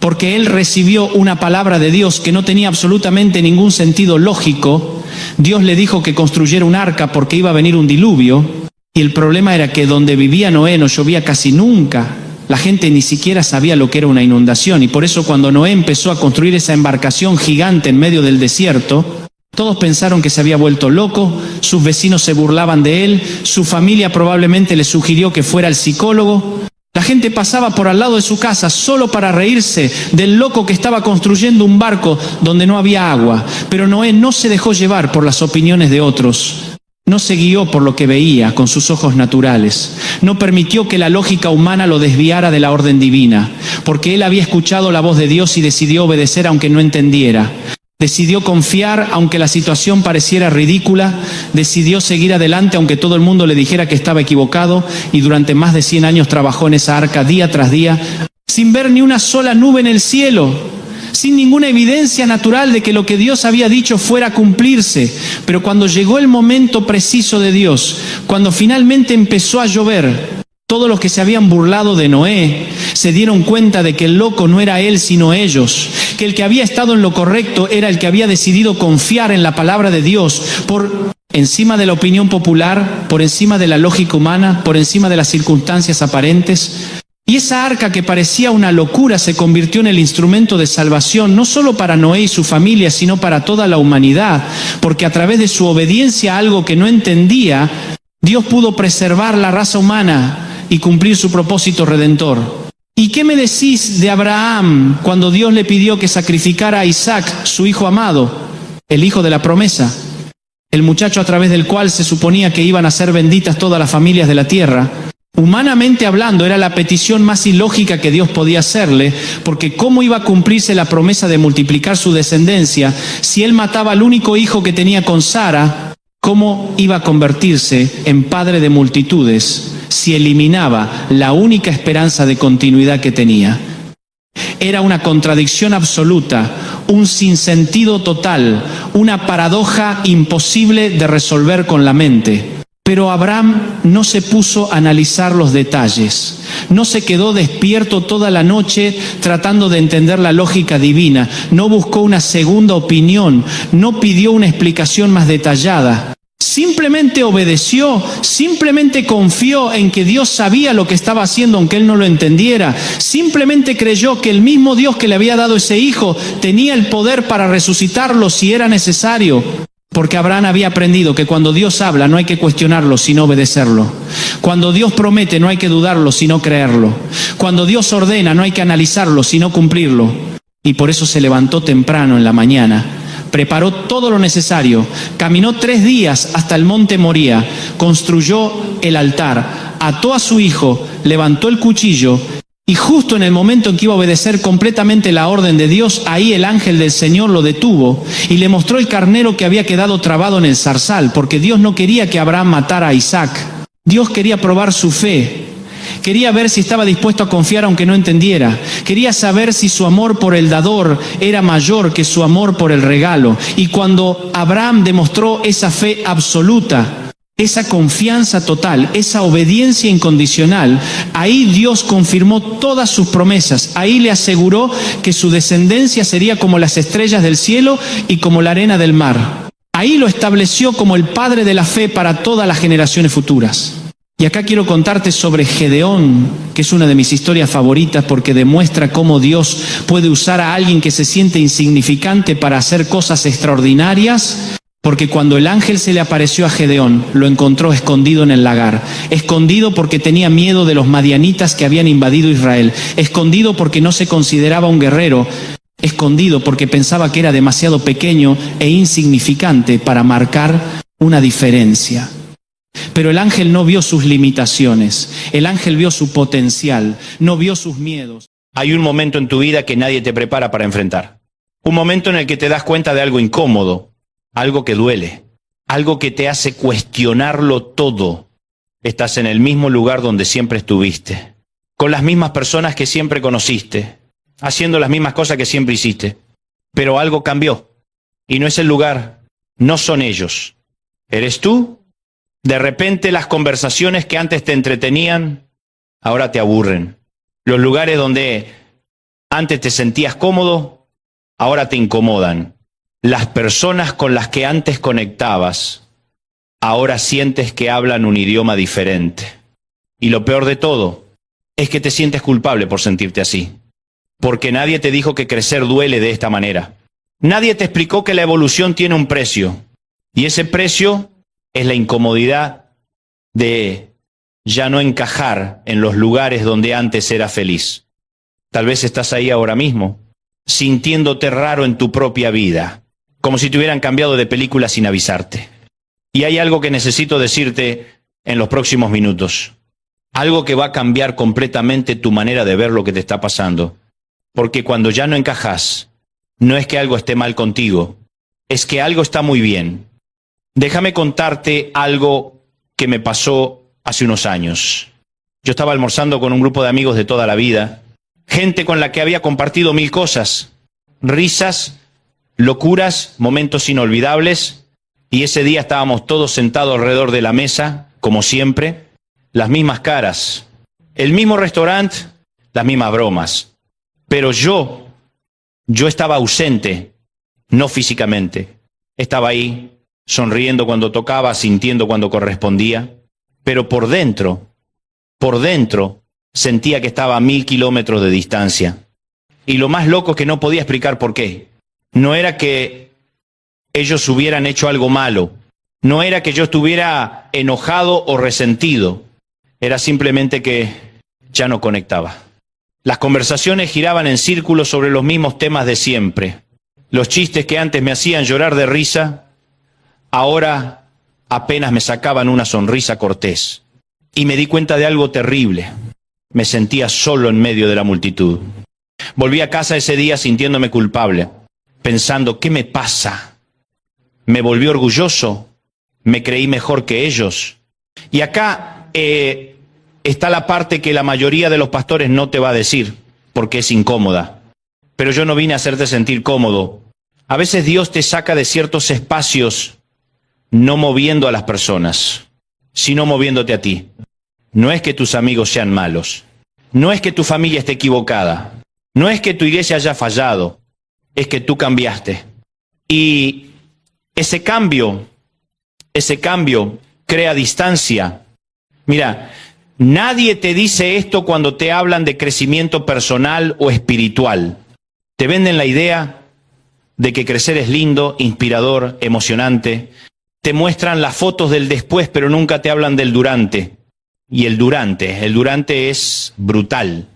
porque él recibió una palabra de Dios que no tenía absolutamente ningún sentido lógico. Dios le dijo que construyera un arca porque iba a venir un diluvio, y el problema era que donde vivía Noé no llovía casi nunca. La gente ni siquiera sabía lo que era una inundación, y por eso cuando Noé empezó a construir esa embarcación gigante en medio del desierto, todos pensaron que se había vuelto loco, sus vecinos se burlaban de él, su familia probablemente le sugirió que fuera al psicólogo. La gente pasaba por al lado de su casa solo para reírse del loco que estaba construyendo un barco donde no había agua. Pero Noé no se dejó llevar por las opiniones de otros. No se guió por lo que veía con sus ojos naturales. No permitió que la lógica humana lo desviara de la orden divina, porque él había escuchado la voz de Dios y decidió obedecer aunque no entendiera. Decidió confiar aunque la situación pareciera ridícula, decidió seguir adelante aunque todo el mundo le dijera que estaba equivocado, y durante más de 100 años trabajó en esa arca día tras día, sin ver ni una sola nube en el cielo, sin ninguna evidencia natural de que lo que Dios había dicho fuera a cumplirse. Pero cuando llegó el momento preciso de Dios, cuando finalmente empezó a llover, todos los que se habían burlado de Noé se dieron cuenta de que el loco no era él sino ellos, que el que había estado en lo correcto era el que había decidido confiar en la palabra de Dios por encima de la opinión popular, por encima de la lógica humana, por encima de las circunstancias aparentes. Y esa arca que parecía una locura se convirtió en el instrumento de salvación, no solo para Noé y su familia, sino para toda la humanidad, porque a través de su obediencia a algo que no entendía, Dios pudo preservar la raza humana y cumplir su propósito redentor. ¿Y qué me decís de Abraham cuando Dios le pidió que sacrificara a Isaac, su hijo amado, el hijo de la promesa? El muchacho a través del cual se suponía que iban a ser benditas todas las familias de la tierra. Humanamente hablando, era la petición más ilógica que Dios podía hacerle, porque ¿cómo iba a cumplirse la promesa de multiplicar su descendencia si él mataba al único hijo que tenía con Sara? ¿Cómo iba a convertirse en padre de multitudes si eliminaba la única esperanza de continuidad que tenía? Era una contradicción absoluta, un sinsentido total, una paradoja imposible de resolver con la mente. Pero Abraham no se puso a analizar los detalles, no se quedó despierto toda la noche tratando de entender la lógica divina, no buscó una segunda opinión, no pidió una explicación más detallada. Simplemente obedeció, simplemente confió en que Dios sabía lo que estaba haciendo aunque él no lo entendiera. Simplemente creyó que el mismo Dios que le había dado ese hijo tenía el poder para resucitarlo si era necesario. Porque Abraham había aprendido que cuando Dios habla no hay que cuestionarlo sino obedecerlo. Cuando Dios promete no hay que dudarlo sino creerlo. Cuando Dios ordena no hay que analizarlo sino cumplirlo. Y por eso se levantó temprano en la mañana, preparó todo lo necesario, caminó 3 días hasta el monte Moría, construyó el altar, ató a su hijo, levantó el cuchillo. Y justo en el momento en que iba a obedecer completamente la orden de Dios, ahí el ángel del Señor lo detuvo y le mostró el carnero que había quedado trabado en el zarzal, porque Dios no quería que Abraham matara a Isaac. Dios quería probar su fe. Quería ver si estaba dispuesto a confiar aunque no entendiera. Quería saber si su amor por el dador era mayor que su amor por el regalo. Y cuando Abraham demostró esa fe absoluta, esa confianza total, esa obediencia incondicional, ahí Dios confirmó todas sus promesas. Ahí le aseguró que su descendencia sería como las estrellas del cielo y como la arena del mar. Ahí lo estableció como el padre de la fe para todas las generaciones futuras. Y acá quiero contarte sobre Gedeón, que es una de mis historias favoritas porque demuestra cómo Dios puede usar a alguien que se siente insignificante para hacer cosas extraordinarias. Porque cuando el ángel se le apareció a Gedeón, lo encontró escondido en el lagar. Escondido porque tenía miedo de los madianitas que habían invadido Israel. Escondido porque no se consideraba un guerrero. Escondido porque pensaba que era demasiado pequeño e insignificante para marcar una diferencia. Pero el ángel no vio sus limitaciones. El ángel vio su potencial, no vio sus miedos. Hay un momento en tu vida que nadie te prepara para enfrentar. Un momento en el que te das cuenta de algo incómodo, algo que duele, algo que te hace cuestionarlo todo. Estás en el mismo lugar donde siempre estuviste, con las mismas personas que siempre conociste, haciendo las mismas cosas que siempre hiciste. Pero algo cambió. Y no es el lugar, no son ellos. ¿Eres tú? De repente las conversaciones que antes te entretenían, ahora te aburren. Los lugares donde antes te sentías cómodo, ahora te incomodan. Las personas con las que antes conectabas, ahora sientes que hablan un idioma diferente. Y lo peor de todo es que te sientes culpable por sentirte así. Porque nadie te dijo que crecer duele de esta manera. Nadie te explicó que la evolución tiene un precio. Y ese precio es la incomodidad de ya no encajar en los lugares donde antes era feliz. Tal vez estás ahí ahora mismo, sintiéndote raro en tu propia vida, como si te hubieran cambiado de película sin avisarte. Y hay algo que necesito decirte en los próximos minutos. Algo que va a cambiar completamente tu manera de ver lo que te está pasando. Porque cuando ya no encajas, no es que algo esté mal contigo, es que algo está muy bien. Déjame contarte algo que me pasó hace unos años. Yo estaba almorzando con un grupo de amigos de toda la vida, gente con la que había compartido mil cosas, risas, locuras, momentos inolvidables, y ese día estábamos todos sentados alrededor de la mesa, como siempre, las mismas caras, el mismo restaurante, las mismas bromas. Pero yo estaba ausente, no físicamente. Estaba ahí, sonriendo cuando tocaba, sintiendo cuando correspondía, pero por dentro, sentía que estaba a 1000 kilómetros de distancia. Y lo más loco es que no podía explicar por qué. No era que ellos hubieran hecho algo malo, no era que yo estuviera enojado o resentido, era simplemente que ya no conectaba. Las conversaciones giraban en círculos sobre los mismos temas de siempre. Los chistes que antes me hacían llorar de risa, ahora apenas me sacaban una sonrisa cortés. Y me di cuenta de algo terrible. Me sentía solo en medio de la multitud. Volví a casa ese día sintiéndome culpable, pensando, ¿qué me pasa? Me volví orgulloso, me creí mejor que ellos. Y acá está la parte que la mayoría de los pastores no te va a decir, porque es incómoda. Pero yo no vine a hacerte sentir cómodo. A veces Dios te saca de ciertos espacios, no moviendo a las personas, sino moviéndote a ti. No es que tus amigos sean malos, no es que tu familia esté equivocada, no es que tu iglesia haya fallado, es que tú cambiaste. Y ese cambio crea distancia. Mira, nadie te dice esto cuando te hablan de crecimiento personal o espiritual. Te venden la idea de que crecer es lindo, inspirador, emocionante. Te muestran las fotos del después, pero nunca te hablan del durante. Y el durante es brutal.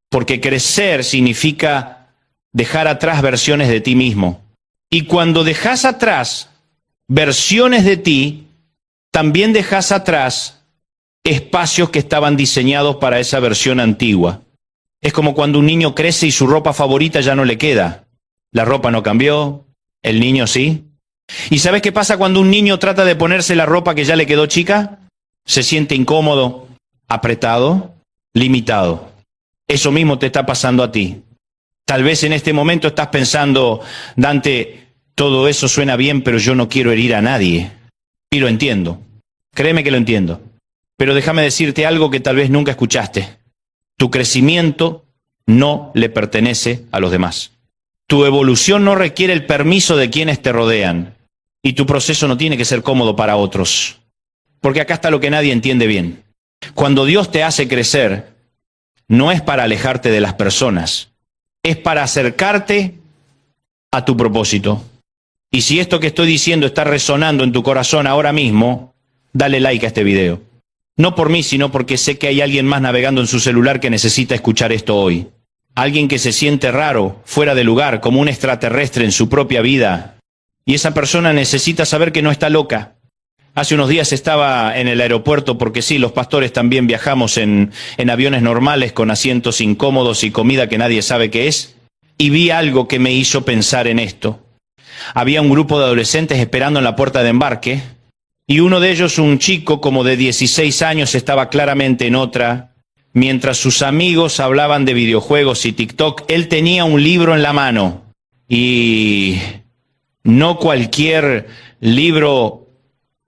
Porque crecer significa dejar atrás versiones de ti mismo. Y cuando dejas atrás versiones de ti, también dejas atrás espacios que estaban diseñados para esa versión antigua. Es como cuando un niño crece y su ropa favorita ya no le queda. La ropa no cambió, el niño sí. ¿Y sabes qué pasa cuando un niño trata de ponerse la ropa que ya le quedó chica? Se siente incómodo, apretado, limitado. Eso mismo te está pasando a ti. Tal vez en este momento estás pensando, Dante, todo eso suena bien, pero yo no quiero herir a nadie. Y lo entiendo. Créeme que lo entiendo. Pero déjame decirte algo que tal vez nunca escuchaste. Tu crecimiento no le pertenece a los demás. Tu evolución no requiere el permiso de quienes te rodean. Y tu proceso no tiene que ser cómodo para otros. Porque acá está lo que nadie entiende bien. Cuando Dios te hace crecer, no es para alejarte de las personas. Es para acercarte a tu propósito. Y si esto que estoy diciendo está resonando en tu corazón ahora mismo, dale like a este video. No por mí, sino porque sé que hay alguien más navegando en su celular que necesita escuchar esto hoy. Alguien que se siente raro, fuera de lugar, como un extraterrestre en su propia vida. Y esa persona necesita saber que no está loca. Hace unos días estaba en el aeropuerto, porque sí, los pastores también viajamos en aviones normales con asientos incómodos y comida que nadie sabe qué es, y vi algo que me hizo pensar en esto. Había un grupo de adolescentes esperando en la puerta de embarque, y uno de ellos, un chico como de 16 años, estaba claramente en otra. Mientras sus amigos hablaban de videojuegos y TikTok, él tenía un libro en la mano, y no cualquier libro,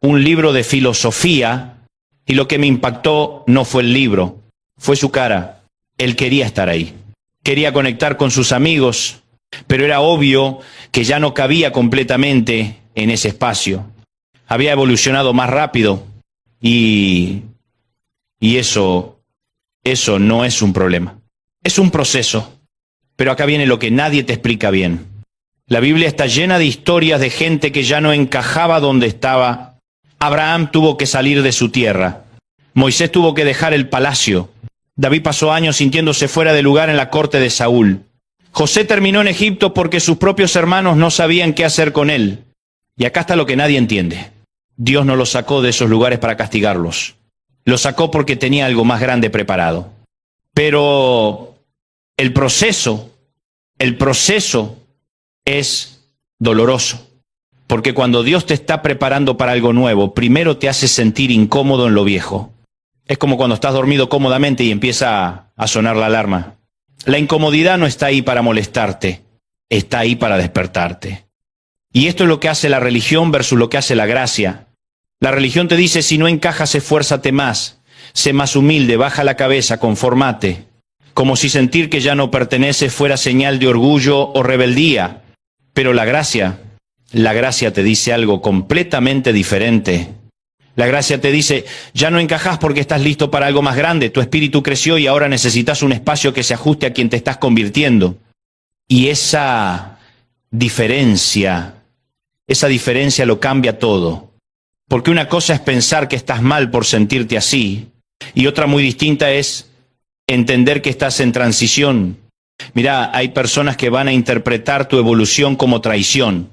un libro de filosofía, y lo que me impactó no fue el libro, fue su cara. Él quería estar ahí, quería conectar con sus amigos, pero era obvio que ya no cabía completamente en ese espacio. Había evolucionado más rápido, y eso no es un problema. Es un proceso, pero acá viene lo que nadie te explica bien. La Biblia está llena de historias de gente que ya no encajaba donde estaba. Abraham tuvo que salir de su tierra. Moisés tuvo que dejar el palacio. David pasó años sintiéndose fuera de lugar en la corte de Saúl. José terminó en Egipto porque sus propios hermanos no sabían qué hacer con él. Y acá está lo que nadie entiende. Dios no los sacó de esos lugares para castigarlos. Los sacó porque tenía algo más grande preparado. Pero el proceso es doloroso. Porque cuando Dios te está preparando para algo nuevo, primero te hace sentir incómodo en lo viejo. Es como cuando estás dormido cómodamente y empieza a sonar la alarma. La incomodidad no está ahí para molestarte, está ahí para despertarte. Y esto es lo que hace la religión versus lo que hace la gracia. La religión te dice, si no encajas, esfuérzate más, sé más humilde, baja la cabeza, conformate. Como si sentir que ya no perteneces fuera señal de orgullo o rebeldía. Pero la gracia te dice algo completamente diferente. La gracia te dice, ya no encajás porque estás listo para algo más grande, tu espíritu creció y ahora necesitas un espacio que se ajuste a quien te estás convirtiendo. Y esa diferencia lo cambia todo. Porque una cosa es pensar que estás mal por sentirte así, y otra muy distinta es entender que estás en transición. Mirá, hay personas que van a interpretar tu evolución como traición.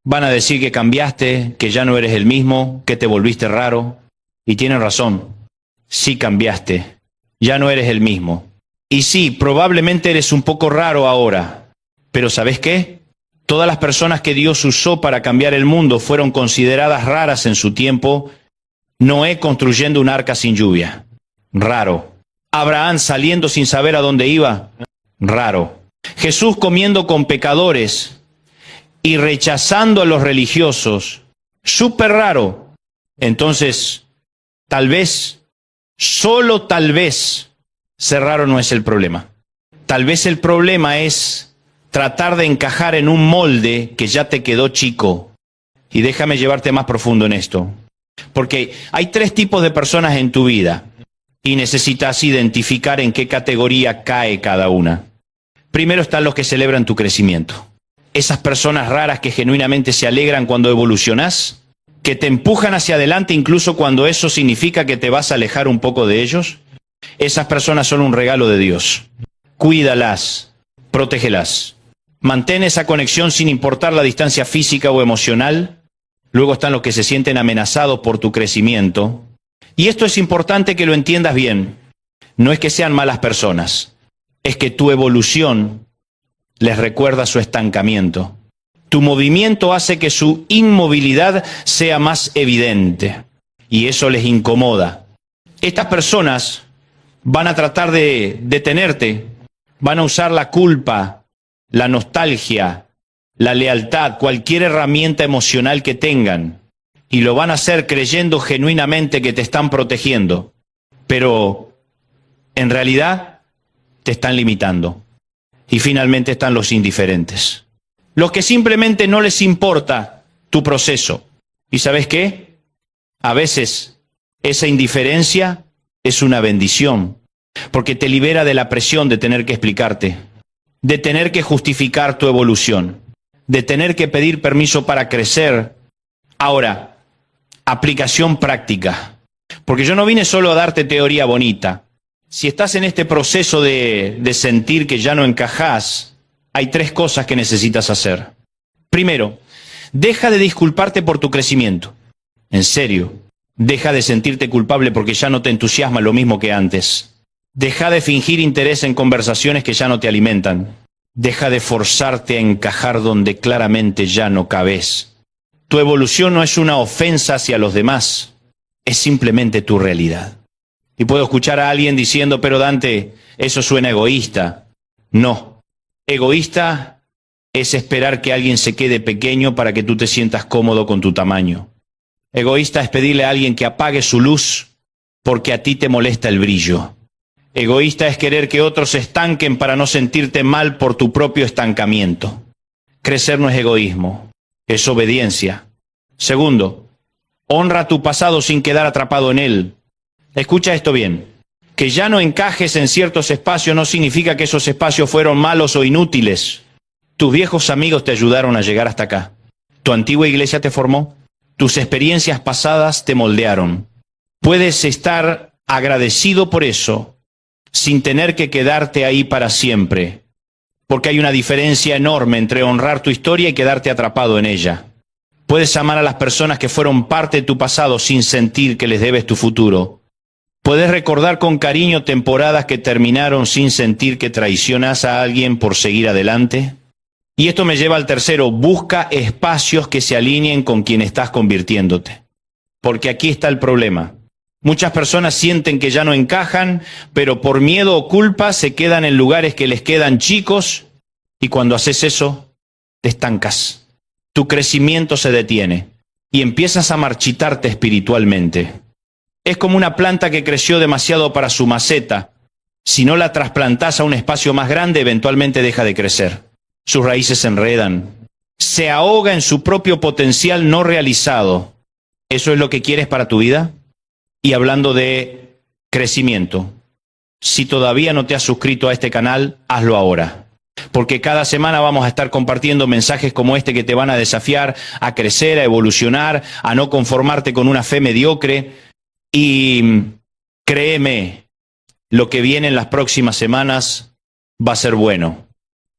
Van a decir que cambiaste, que ya no eres el mismo, que te volviste raro. Y tienen razón. Sí cambiaste. Ya no eres el mismo. Y sí, probablemente eres un poco raro ahora. Pero ¿sabes qué? Todas las personas que Dios usó para cambiar el mundo fueron consideradas raras en su tiempo. Noé construyendo un arca sin lluvia. Raro. Abraham saliendo sin saber a dónde iba. Raro. Jesús comiendo con pecadores y rechazando a los religiosos, súper raro. Entonces, tal vez, solo tal vez, ser raro no es el problema. Tal vez el problema es tratar de encajar en un molde que ya te quedó chico. Y déjame llevarte más profundo en esto. Porque hay 3 tipos de personas en tu vida y necesitas identificar en qué categoría cae cada una. Primero están los que celebran tu crecimiento. Esas personas raras que genuinamente se alegran cuando evolucionás, que te empujan hacia adelante incluso cuando eso significa que te vas a alejar un poco de ellos. Esas personas son un regalo de Dios. Cuídalas, protégelas. Mantén esa conexión sin importar la distancia física o emocional. Luego están los que se sienten amenazados por tu crecimiento. Y esto es importante que lo entiendas bien. No es que sean malas personas, es que tu evolución les recuerda su estancamiento. Tu movimiento hace que su inmovilidad sea más evidente, y eso les incomoda. Estas personas van a tratar de detenerte, van a usar la culpa, la nostalgia, la lealtad, cualquier herramienta emocional que tengan, y lo van a hacer creyendo genuinamente que te están protegiendo, pero en realidad te están limitando. Y finalmente están los indiferentes. Los que simplemente no les importa tu proceso. ¿Y sabes qué? A veces esa indiferencia es una bendición, porque te libera de la presión de tener que explicarte, de tener que justificar tu evolución, de tener que pedir permiso para crecer. Ahora, aplicación práctica. Porque yo no vine solo a darte teoría bonita. Si estás en este proceso de sentir que ya no encajás, hay 3 cosas que necesitas hacer. Primero, deja de disculparte por tu crecimiento. En serio, deja de sentirte culpable porque ya no te entusiasma lo mismo que antes. Deja de fingir interés en conversaciones que ya no te alimentan. Deja de forzarte a encajar donde claramente ya no cabes. Tu evolución no es una ofensa hacia los demás, es simplemente tu realidad. Y puedo escuchar a alguien diciendo, pero Dante, eso suena egoísta. No, egoísta es esperar que alguien se quede pequeño para que tú te sientas cómodo con tu tamaño. Egoísta es pedirle a alguien que apague su luz porque a ti te molesta el brillo. Egoísta es querer que otros se estanquen para no sentirte mal por tu propio estancamiento. Crecer no es egoísmo, es obediencia. Segundo, honra tu pasado sin quedar atrapado en él. Escucha esto bien. Que ya no encajes en ciertos espacios no significa que esos espacios fueron malos o inútiles. Tus viejos amigos te ayudaron a llegar hasta acá. Tu antigua iglesia te formó. Tus experiencias pasadas te moldearon. Puedes estar agradecido por eso, sin tener que quedarte ahí para siempre, porque hay una diferencia enorme entre honrar tu historia y quedarte atrapado en ella. Puedes amar a las personas que fueron parte de tu pasado sin sentir que les debes tu futuro. Puedes recordar con cariño temporadas que terminaron sin sentir que traicionas a alguien por seguir adelante. Y esto me lleva al tercero, busca espacios que se alineen con quien estás convirtiéndote. Porque aquí está el problema. Muchas personas sienten que ya no encajan, pero por miedo o culpa se quedan en lugares que les quedan chicos, y cuando haces eso, te estancas. Tu crecimiento se detiene y empiezas a marchitarte espiritualmente. Es como una planta que creció demasiado para su maceta. Si no la trasplantas a un espacio más grande, eventualmente deja de crecer. Sus raíces se enredan. Se ahoga en su propio potencial no realizado. ¿Eso es lo que quieres para tu vida? Y hablando de crecimiento, si todavía no te has suscrito a este canal, hazlo ahora. Porque cada semana vamos a estar compartiendo mensajes como este que te van a desafiar a crecer, a evolucionar, a no conformarte con una fe mediocre. Y créeme, lo que viene en las próximas semanas va a ser bueno.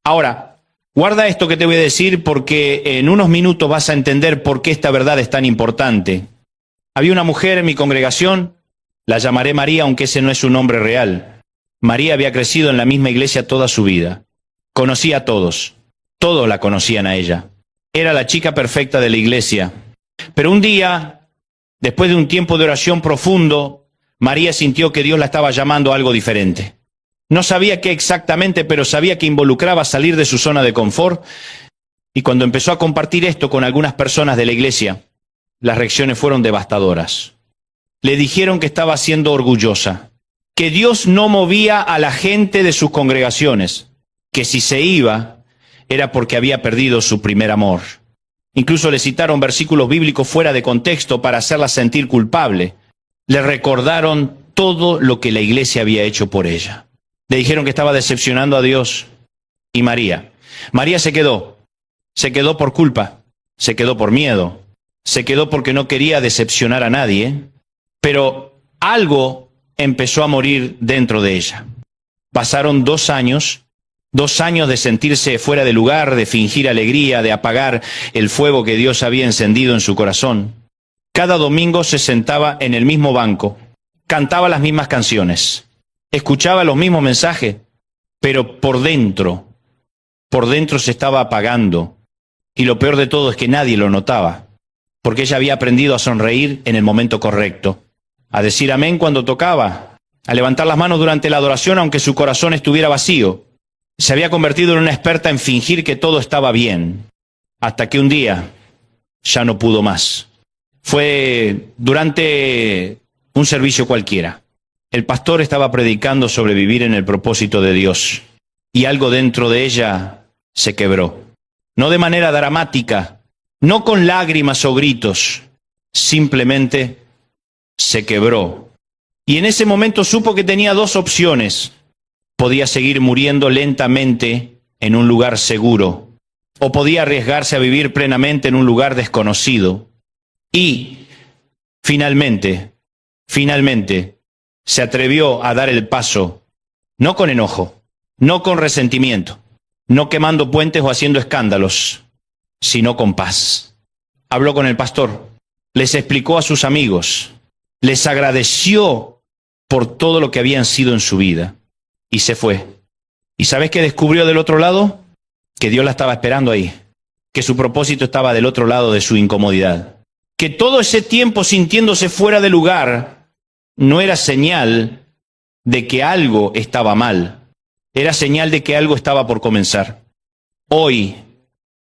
Ahora, guarda esto que te voy a decir porque en unos minutos vas a entender por qué esta verdad es tan importante. Había una mujer en mi congregación, la llamaré María, aunque ese no es su nombre real. María había crecido en la misma iglesia toda su vida. Conocía a todos la conocían a ella. Era la chica perfecta de la iglesia. Pero un día, después de un tiempo de oración profundo, María sintió que Dios la estaba llamando a algo diferente. No sabía qué exactamente, pero sabía que involucraba salir de su zona de confort. Y cuando empezó a compartir esto con algunas personas de la iglesia, las reacciones fueron devastadoras. Le dijeron que estaba siendo orgullosa, que Dios no movía a la gente de sus congregaciones, que si se iba era porque había perdido su primer amor. Incluso le citaron versículos bíblicos fuera de contexto para hacerla sentir culpable. Le recordaron todo lo que la iglesia había hecho por ella. Le dijeron que estaba decepcionando a Dios. Y María se quedó por culpa, se quedó por miedo. Se quedó porque no quería decepcionar a nadie, pero algo empezó a morir dentro de ella. Pasaron 2 años de sentirse fuera de lugar, de fingir alegría, de apagar el fuego que Dios había encendido en su corazón. Cada domingo se sentaba en el mismo banco, cantaba las mismas canciones, escuchaba los mismos mensajes, pero por dentro se estaba apagando. Y lo peor de todo es que nadie lo notaba. Porque ella había aprendido a sonreír en el momento correcto, a decir amén cuando tocaba, a levantar las manos durante la adoración aunque su corazón estuviera vacío. Se había convertido en una experta en fingir que todo estaba bien, hasta que un día ya no pudo más. Fue durante un servicio cualquiera. El pastor estaba predicando sobre vivir en el propósito de Dios, y algo dentro de ella se quebró. No de manera dramática, no con lágrimas o gritos, simplemente se quebró. Y en ese momento supo que tenía 2 opciones. Podía seguir muriendo lentamente en un lugar seguro, o podía arriesgarse a vivir plenamente en un lugar desconocido. Y finalmente, se atrevió a dar el paso, no con enojo, no con resentimiento, no quemando puentes o haciendo escándalos, sino con paz. Habló con el pastor les explicó a sus amigos, les agradeció por todo lo que habían sido en su vida y se fue. ¿Y sabes qué descubrió del otro lado? Que Dios la estaba esperando ahí, que su propósito estaba del otro lado de su incomodidad, que todo ese tiempo sintiéndose fuera de lugar no era señal de que algo estaba mal, era señal de que algo estaba por comenzar. Hoy,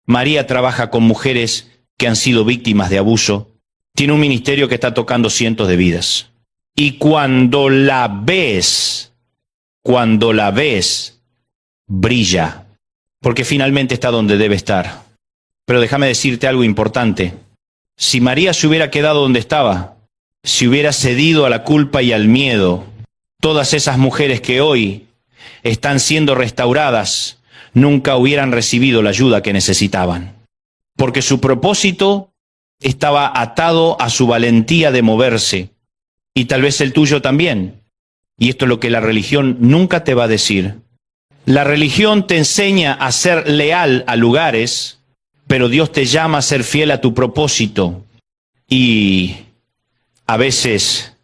María trabaja con mujeres que han sido víctimas de abuso, tiene un ministerio que está tocando cientos de vidas. Y cuando la ves, brilla, porque finalmente está donde debe estar. Pero déjame decirte algo importante. Si María se hubiera quedado donde estaba, si hubiera cedido a la culpa y al miedo, todas esas mujeres que hoy están siendo restauradas nunca hubieran recibido la ayuda que necesitaban. Porque su propósito estaba atado a su valentía de moverse, y tal vez el tuyo también. Y esto es lo que la religión nunca te va a decir. La religión te enseña a ser leal a lugares, pero Dios te llama a ser fiel a tu propósito. Y a veces,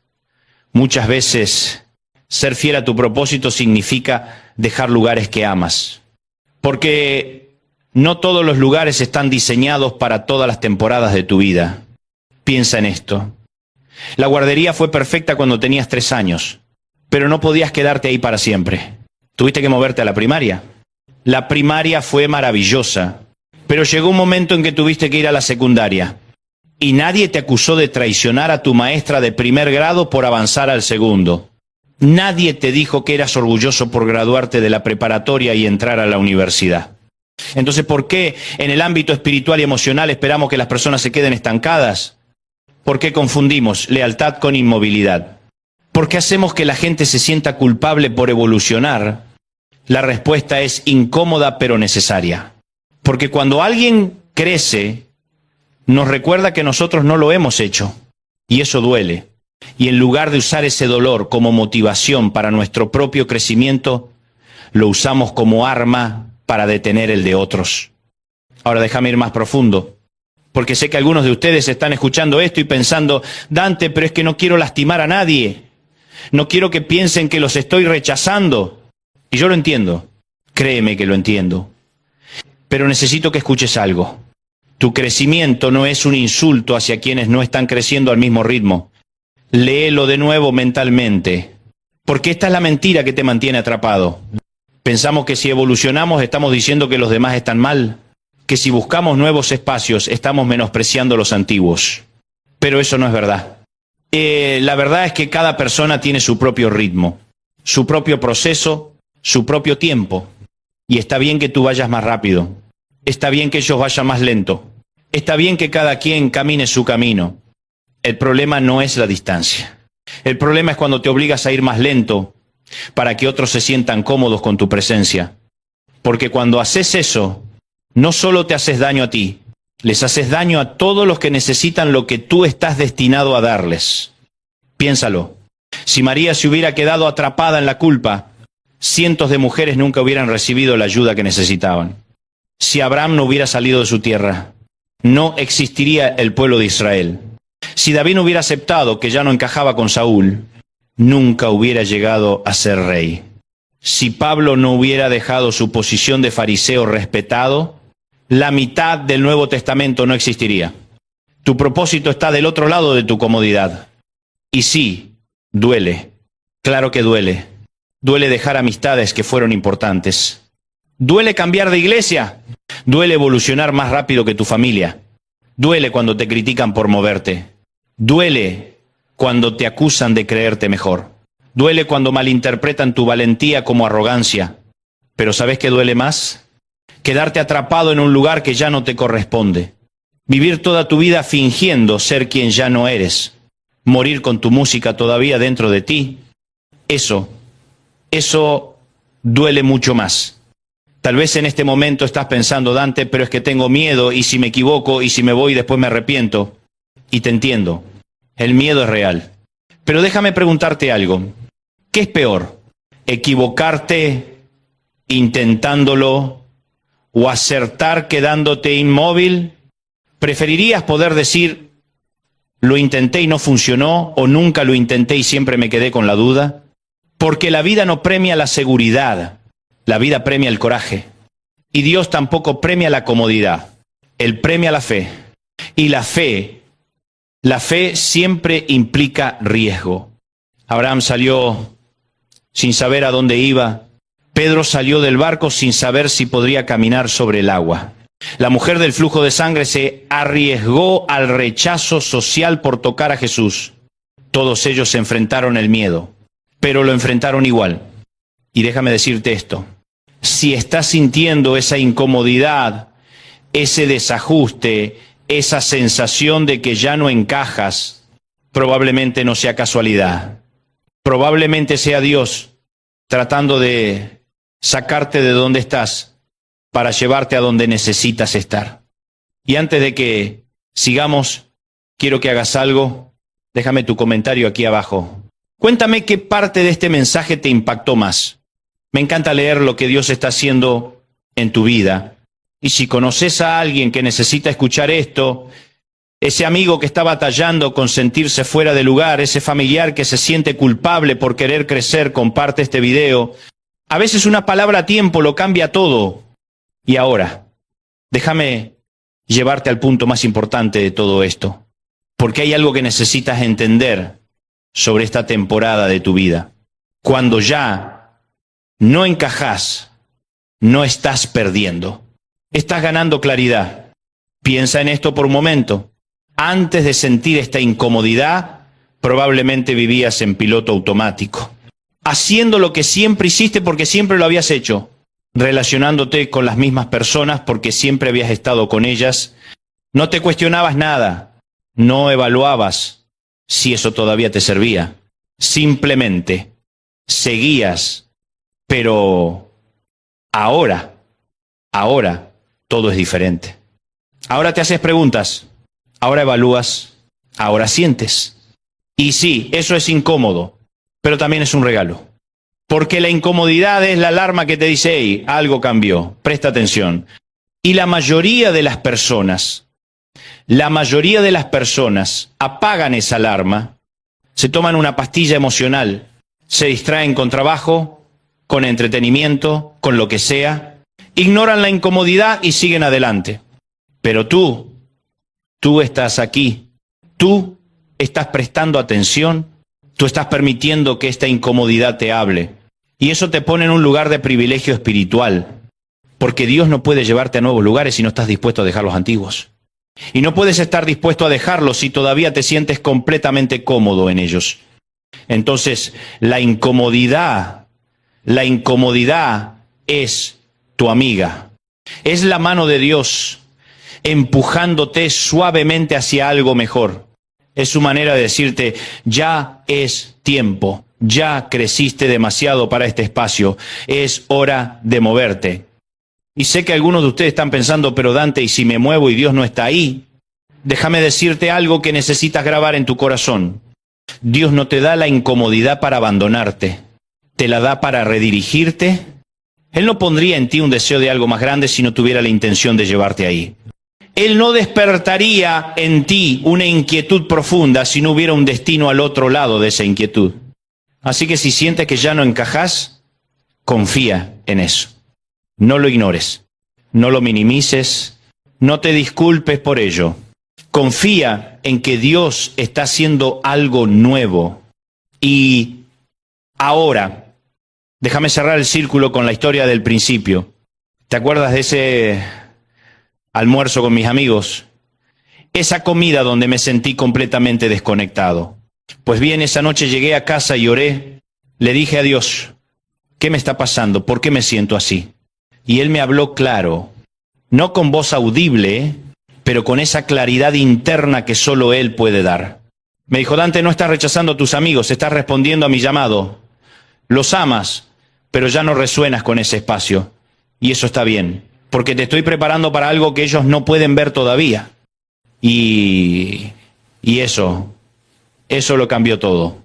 muchas veces, ser fiel a tu propósito significa dejar lugares que amas. Porque no todos los lugares están diseñados para todas las temporadas de tu vida. Piensa en esto. La guardería fue perfecta cuando tenías 3 años, pero no podías quedarte ahí para siempre. Tuviste que moverte a la primaria. La primaria fue maravillosa, pero llegó un momento en que tuviste que ir a la secundaria. Y nadie te acusó de traicionar a tu maestra de primer grado por avanzar al segundo. Nadie te dijo que eras orgulloso por graduarte de la preparatoria y entrar a la universidad. Entonces, ¿por qué en el ámbito espiritual y emocional esperamos que las personas se queden estancadas? ¿Por qué confundimos lealtad con inmovilidad? ¿Por qué hacemos que la gente se sienta culpable por evolucionar? La respuesta es incómoda pero necesaria. Porque cuando alguien crece, nos recuerda que nosotros no lo hemos hecho. Y eso duele. Y en lugar de usar ese dolor como motivación para nuestro propio crecimiento, lo usamos como arma para detener el de otros. Ahora déjame ir más profundo, porque sé que algunos de ustedes están escuchando esto y pensando, Dante, pero es que no quiero lastimar a nadie. No quiero que piensen que los estoy rechazando. Y yo lo entiendo, créeme que lo entiendo. Pero necesito que escuches algo. Tu crecimiento no es un insulto hacia quienes no están creciendo al mismo ritmo. Léelo de nuevo mentalmente, porque esta es la mentira que te mantiene atrapado. Pensamos que si evolucionamos estamos diciendo que los demás están mal, que si buscamos nuevos espacios estamos menospreciando los antiguos. Pero eso no es verdad. La verdad es que cada persona tiene su propio ritmo, su propio proceso, su propio tiempo. Y está bien que tú vayas más rápido, está bien que ellos vayan más lento, está bien que cada quien camine su camino. El problema no es la distancia. El problema es cuando te obligas a ir más lento para que otros se sientan cómodos con tu presencia. Porque cuando haces eso, no solo te haces daño a ti, les haces daño a todos los que necesitan lo que tú estás destinado a darles. Piénsalo. Si María se hubiera quedado atrapada en la culpa, cientos de mujeres nunca hubieran recibido la ayuda que necesitaban. Si Abraham no hubiera salido de su tierra, no existiría el pueblo de Israel. Si David no hubiera aceptado que ya no encajaba con Saúl, nunca hubiera llegado a ser rey. Si Pablo no hubiera dejado su posición de fariseo respetado, la mitad del Nuevo Testamento no existiría. Tu propósito está del otro lado de tu comodidad. Y sí, duele. Claro que duele. Duele dejar amistades que fueron importantes. Duele cambiar de iglesia. Duele evolucionar más rápido que tu familia. Duele cuando te critican por moverte. Duele cuando te acusan de creerte mejor. Duele cuando malinterpretan tu valentía como arrogancia. Pero ¿sabes qué duele más? Quedarte atrapado en un lugar que ya no te corresponde. Vivir toda tu vida fingiendo ser quien ya no eres. Morir con tu música todavía dentro de ti. Eso duele mucho más. Tal vez en este momento estás pensando, Dante, pero es que tengo miedo, y si me equivoco, y si me voy, después me arrepiento. Y te entiendo. El miedo es real. Pero déjame preguntarte algo. ¿Qué es peor? ¿Equivocarte intentándolo o acertar quedándote inmóvil? ¿Preferirías poder decir, lo intenté y no funcionó, o nunca lo intenté y siempre me quedé con la duda. Porque la vida no premia la seguridad, la vida premia el coraje. Y Dios tampoco premia la comodidad, Él premia la fe. Y la fe siempre implica riesgo. Abraham salió sin saber a dónde iba. Pedro salió del barco sin saber si podría caminar sobre el agua. La mujer del flujo de sangre se arriesgó al rechazo social por tocar a Jesús. Todos ellos se enfrentaron al miedo, pero lo enfrentaron igual. Y déjame decirte esto, si estás sintiendo esa incomodidad, ese desajuste, esa sensación de que ya no encajas, probablemente no sea casualidad. Probablemente sea Dios tratando de sacarte de donde estás para llevarte a donde necesitas estar. Y antes de que sigamos, quiero que hagas algo. Déjame tu comentario aquí abajo. Cuéntame qué parte de este mensaje te impactó más. Me encanta leer lo que Dios está haciendo en tu vida. Y si conoces a alguien que necesita escuchar esto, ese amigo que está batallando con sentirse fuera de lugar, ese familiar que se siente culpable por querer crecer, comparte este video. A veces una palabra a tiempo lo cambia todo. Y ahora, déjame llevarte al punto más importante de todo esto, porque hay algo que necesitas entender sobre esta temporada de tu vida. Cuando ya no encajas, no estás perdiendo, estás ganando claridad. Piensa en esto por un momento. Antes de sentir esta incomodidad, probablemente vivías en piloto automático, haciendo lo que siempre hiciste porque siempre lo habías hecho, relacionándote con las mismas personas porque siempre habías estado con ellas. No te cuestionabas nada, no evaluabas si eso todavía te servía. Simplemente seguías, pero ahora todo es diferente. Ahora te haces preguntas, ahora evalúas, ahora sientes. Y sí, eso es incómodo, pero también es un regalo. Porque la incomodidad es la alarma que te dice, hey, algo cambió, presta atención. Y la mayoría de las personas apagan esa alarma, se toman una pastilla emocional, se distraen con trabajo, con entretenimiento, con lo que sea, ignoran la incomodidad y siguen adelante. Pero tú estás aquí, tú estás prestando atención, tú estás permitiendo que esta incomodidad te hable. Y eso te pone en un lugar de privilegio espiritual, porque Dios no puede llevarte a nuevos lugares si no estás dispuesto a dejar los antiguos. Y no puedes estar dispuesto a dejarlos si todavía te sientes completamente cómodo en ellos. Entonces, la incomodidad es tu amiga. Es la mano de Dios empujándote suavemente hacia algo mejor. Es su manera de decirte, ya es tiempo. Ya creciste demasiado para este espacio, es hora de moverte. Y sé que algunos de ustedes están pensando, pero Dante, ¿y si me muevo y Dios no está ahí? Déjame decirte algo que necesitas grabar en tu corazón. Dios no te da la incomodidad para abandonarte, te la da para redirigirte. Él no pondría en ti un deseo de algo más grande si no tuviera la intención de llevarte ahí. Él no despertaría en ti una inquietud profunda si no hubiera un destino al otro lado de esa inquietud. Así que si sientes que ya no encajas, confía en eso. No lo ignores, no lo minimices, no te disculpes por ello. Confía en que Dios está haciendo algo nuevo. Y ahora, déjame cerrar el círculo con la historia del principio. ¿Te acuerdas de ese almuerzo con mis amigos? Esa comida donde me sentí completamente desconectado. Pues bien, esa noche llegué a casa y oré, le dije a Dios, ¿qué me está pasando? ¿Por qué me siento así? Y Él me habló claro, no con voz audible, pero con esa claridad interna que solo Él puede dar. Me dijo, Dante, no estás rechazando a tus amigos, estás respondiendo a mi llamado. Los amas, pero ya no resuenas con ese espacio. Y eso está bien, porque te estoy preparando para algo que ellos no pueden ver todavía. Y eso lo cambió todo.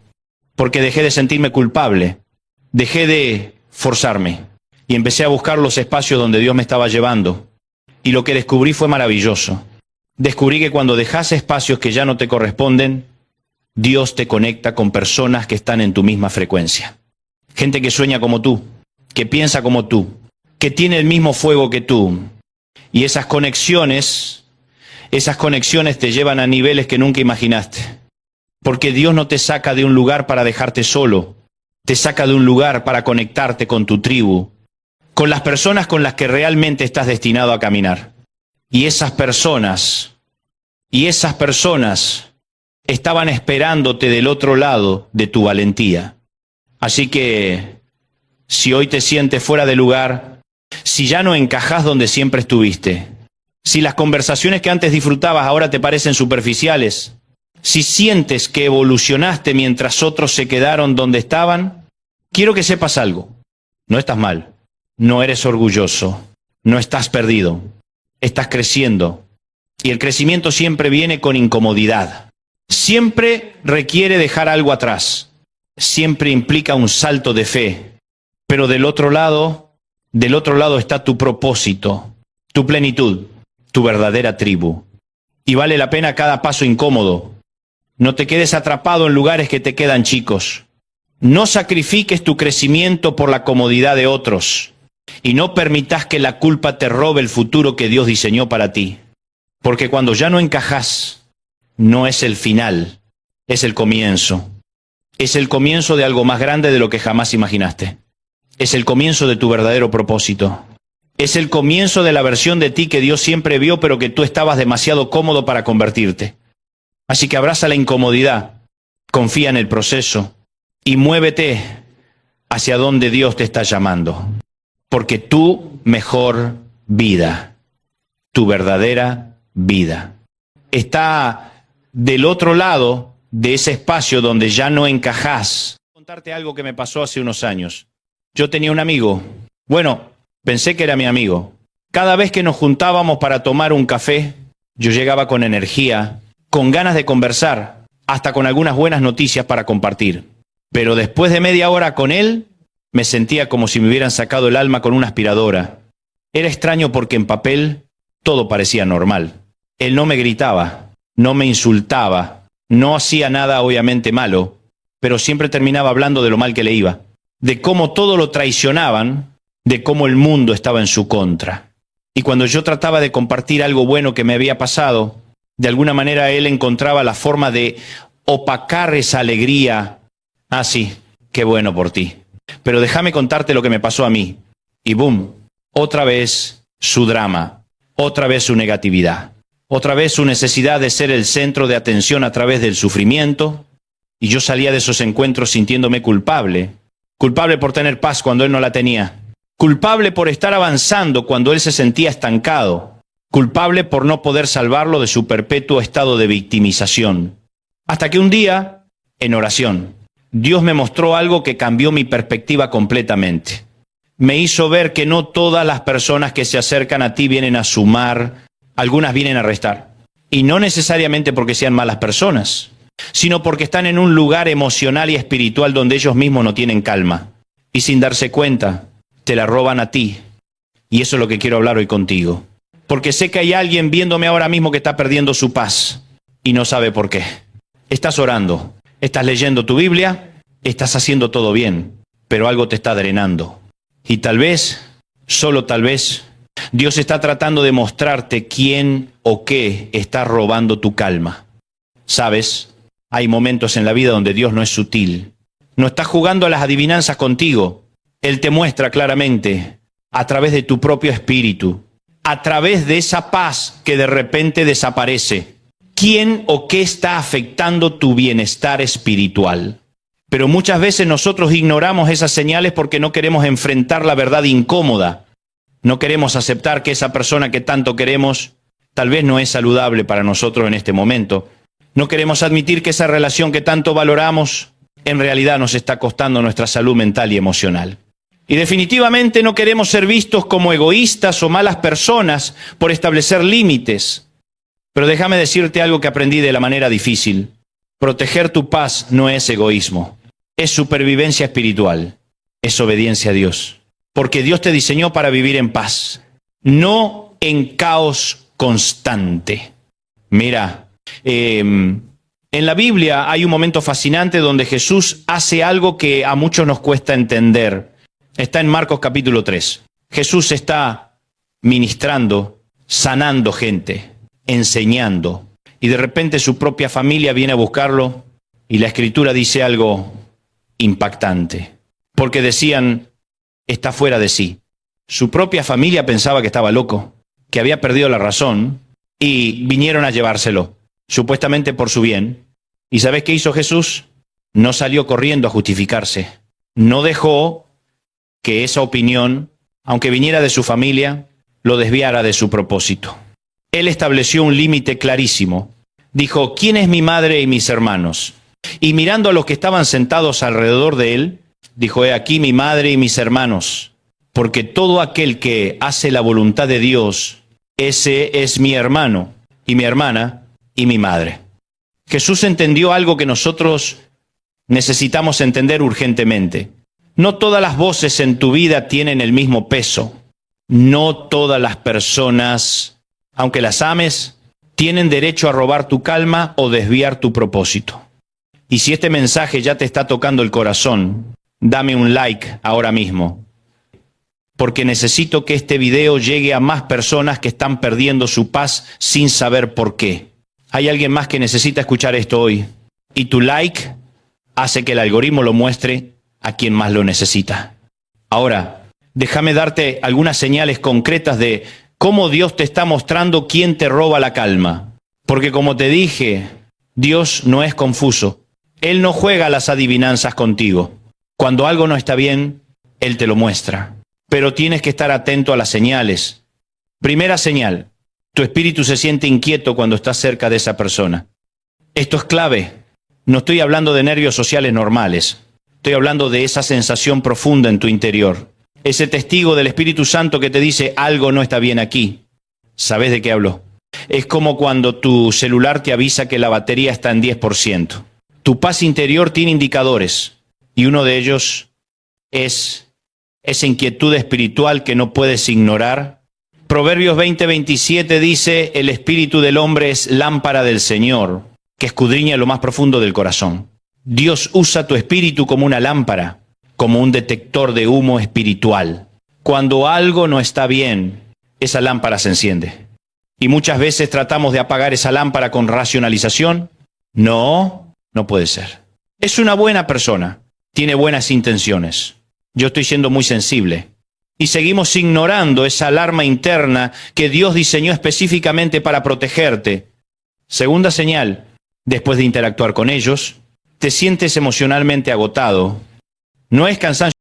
Porque dejé de sentirme culpable, dejé de forzarme y empecé a buscar los espacios donde Dios me estaba llevando. Y lo que descubrí fue maravilloso. Descubrí que cuando dejas espacios que ya no te corresponden, Dios te conecta con personas que están en tu misma frecuencia. Gente que sueña como tú, que piensa como tú, que tiene el mismo fuego que tú. Y esas conexiones te llevan a niveles que nunca imaginaste. Porque Dios no te saca de un lugar para dejarte solo, te saca de un lugar para conectarte con tu tribu, con las personas con las que realmente estás destinado a caminar. Y esas personas estaban esperándote del otro lado de tu valentía. Así que, si hoy te sientes fuera de lugar, si ya no encajás donde siempre estuviste, si las conversaciones que antes disfrutabas ahora te parecen superficiales, si sientes que evolucionaste mientras otros se quedaron donde estaban, quiero que sepas algo. No estás mal, no eres orgulloso, no estás perdido, estás creciendo. Y el crecimiento siempre viene con incomodidad. Siempre requiere dejar algo atrás. Siempre implica un salto de fe. Pero del otro lado está tu propósito, tu plenitud, tu verdadera tribu. Y vale la pena cada paso incómodo. No te quedes atrapado en lugares que te quedan chicos. No sacrifiques tu crecimiento por la comodidad de otros. Y no permitas que la culpa te robe el futuro que Dios diseñó para ti. Porque cuando ya no encajas, no es el final, es el comienzo. Es el comienzo de algo más grande de lo que jamás imaginaste. Es el comienzo de tu verdadero propósito. Es el comienzo de la versión de ti que Dios siempre vio, pero que tú estabas demasiado cómodo para convertirte. Así que abraza la incomodidad, confía en el proceso y muévete hacia donde Dios te está llamando. Porque tu mejor vida, tu verdadera vida, está del otro lado de ese espacio donde ya no encajás. Voy a contarte algo que me pasó hace unos años. Yo tenía un amigo, pensé que era mi amigo. Cada vez que nos juntábamos para tomar un café, yo llegaba con energía, con ganas de conversar, hasta con algunas buenas noticias para compartir. Pero después de media hora con él, me sentía como si me hubieran sacado el alma con una aspiradora. Era extraño porque en papel todo parecía normal. Él no me gritaba, no me insultaba, no hacía nada obviamente malo, pero siempre terminaba hablando de lo mal que le iba, de cómo todo lo traicionaban, de cómo el mundo estaba en su contra. Y cuando yo trataba de compartir algo bueno que me había pasado, de alguna manera él encontraba la forma de opacar esa alegría. Ah, sí, qué bueno por ti. Pero déjame contarte lo que me pasó a mí. Y boom, otra vez su drama, otra vez su negatividad, otra vez su necesidad de ser el centro de atención a través del sufrimiento. Y yo salía de esos encuentros sintiéndome culpable. Culpable por tener paz cuando él no la tenía. Culpable por estar avanzando cuando él se sentía estancado. Culpable por no poder salvarlo de su perpetuo estado de victimización. Hasta que un día, en oración, Dios me mostró algo que cambió mi perspectiva completamente. Me hizo ver que no todas las personas que se acercan a ti vienen a sumar, algunas vienen a restar. Y no necesariamente porque sean malas personas, sino porque están en un lugar emocional y espiritual donde ellos mismos no tienen calma. Y sin darse cuenta, te la roban a ti. Y eso es lo que quiero hablar hoy contigo. Porque sé que hay alguien viéndome ahora mismo que está perdiendo su paz y no sabe por qué. Estás orando, estás leyendo tu Biblia, estás haciendo todo bien, pero algo te está drenando. Y tal vez, solo tal vez, Dios está tratando de mostrarte quién o qué está robando tu calma. ¿Sabes? Hay momentos en la vida donde Dios no es sutil. No está jugando a las adivinanzas contigo. Él te muestra claramente, a través de tu propio espíritu, a través de esa paz que de repente desaparece, quién o qué está afectando tu bienestar espiritual. Pero muchas veces nosotros ignoramos esas señales porque no queremos enfrentar la verdad incómoda. No queremos aceptar que esa persona que tanto queremos tal vez no es saludable para nosotros en este momento. No queremos admitir que esa relación que tanto valoramos en realidad nos está costando nuestra salud mental y emocional. Y definitivamente no queremos ser vistos como egoístas o malas personas por establecer límites. Pero déjame decirte algo que aprendí de la manera difícil. Proteger tu paz no es egoísmo, es supervivencia espiritual, es obediencia a Dios. Porque Dios te diseñó para vivir en paz, no en caos constante. Mira, en la Biblia hay un momento fascinante donde Jesús hace algo que a muchos nos cuesta entender. Está en Marcos capítulo 3. Jesús está ministrando, sanando gente, enseñando. Y de repente su propia familia viene a buscarlo y la Escritura dice algo impactante. Porque decían, está fuera de sí. Su propia familia pensaba que estaba loco, que había perdido la razón, y vinieron a llevárselo, supuestamente por su bien. ¿Y sabes qué hizo Jesús? No salió corriendo a justificarse. No dejó que esa opinión, aunque viniera de su familia, lo desviara de su propósito. Él estableció un límite clarísimo. Dijo, ¿quién es mi madre y mis hermanos? Y mirando a los que estaban sentados alrededor de él, dijo, he aquí mi madre y mis hermanos, porque todo aquel que hace la voluntad de Dios, ese es mi hermano y mi hermana y mi madre. Jesús entendió algo que nosotros necesitamos entender urgentemente. No todas las voces en tu vida tienen el mismo peso. No todas las personas, aunque las ames, tienen derecho a robar tu calma o desviar tu propósito. Y si este mensaje ya te está tocando el corazón, dame un like ahora mismo, porque necesito que este video llegue a más personas que están perdiendo su paz sin saber por qué. Hay alguien más que necesita escuchar esto hoy, y tu like hace que el algoritmo lo muestre a quien más lo necesita. Ahora, déjame darte algunas señales concretas de cómo Dios te está mostrando quién te roba la calma. Porque como te dije, Dios no es confuso. Él no juega las adivinanzas contigo. Cuando algo no está bien, Él te lo muestra. Pero tienes que estar atento a las señales. Primera señal, tu espíritu se siente inquieto cuando estás cerca de esa persona. Esto es clave. No estoy hablando de nervios sociales normales. Estoy hablando de esa sensación profunda en tu interior. Ese testigo del Espíritu Santo que te dice algo no está bien aquí. ¿Sabes de qué hablo? Es como cuando tu celular te avisa que la batería está en 10%. Tu paz interior tiene indicadores y uno de ellos es esa inquietud espiritual que no puedes ignorar. Proverbios 20:27 dice, el espíritu del hombre es lámpara del Señor, que escudriña lo más profundo del corazón. Dios usa tu espíritu como una lámpara, como un detector de humo espiritual. Cuando algo no está bien, esa lámpara se enciende. Y muchas veces tratamos de apagar esa lámpara con racionalización. No puede ser. Es una buena persona, tiene buenas intenciones. Yo estoy siendo muy sensible. Y seguimos ignorando esa alarma interna que Dios diseñó específicamente para protegerte. Segunda señal, después de interactuar con ellos, te sientes emocionalmente agotado. No es cansancio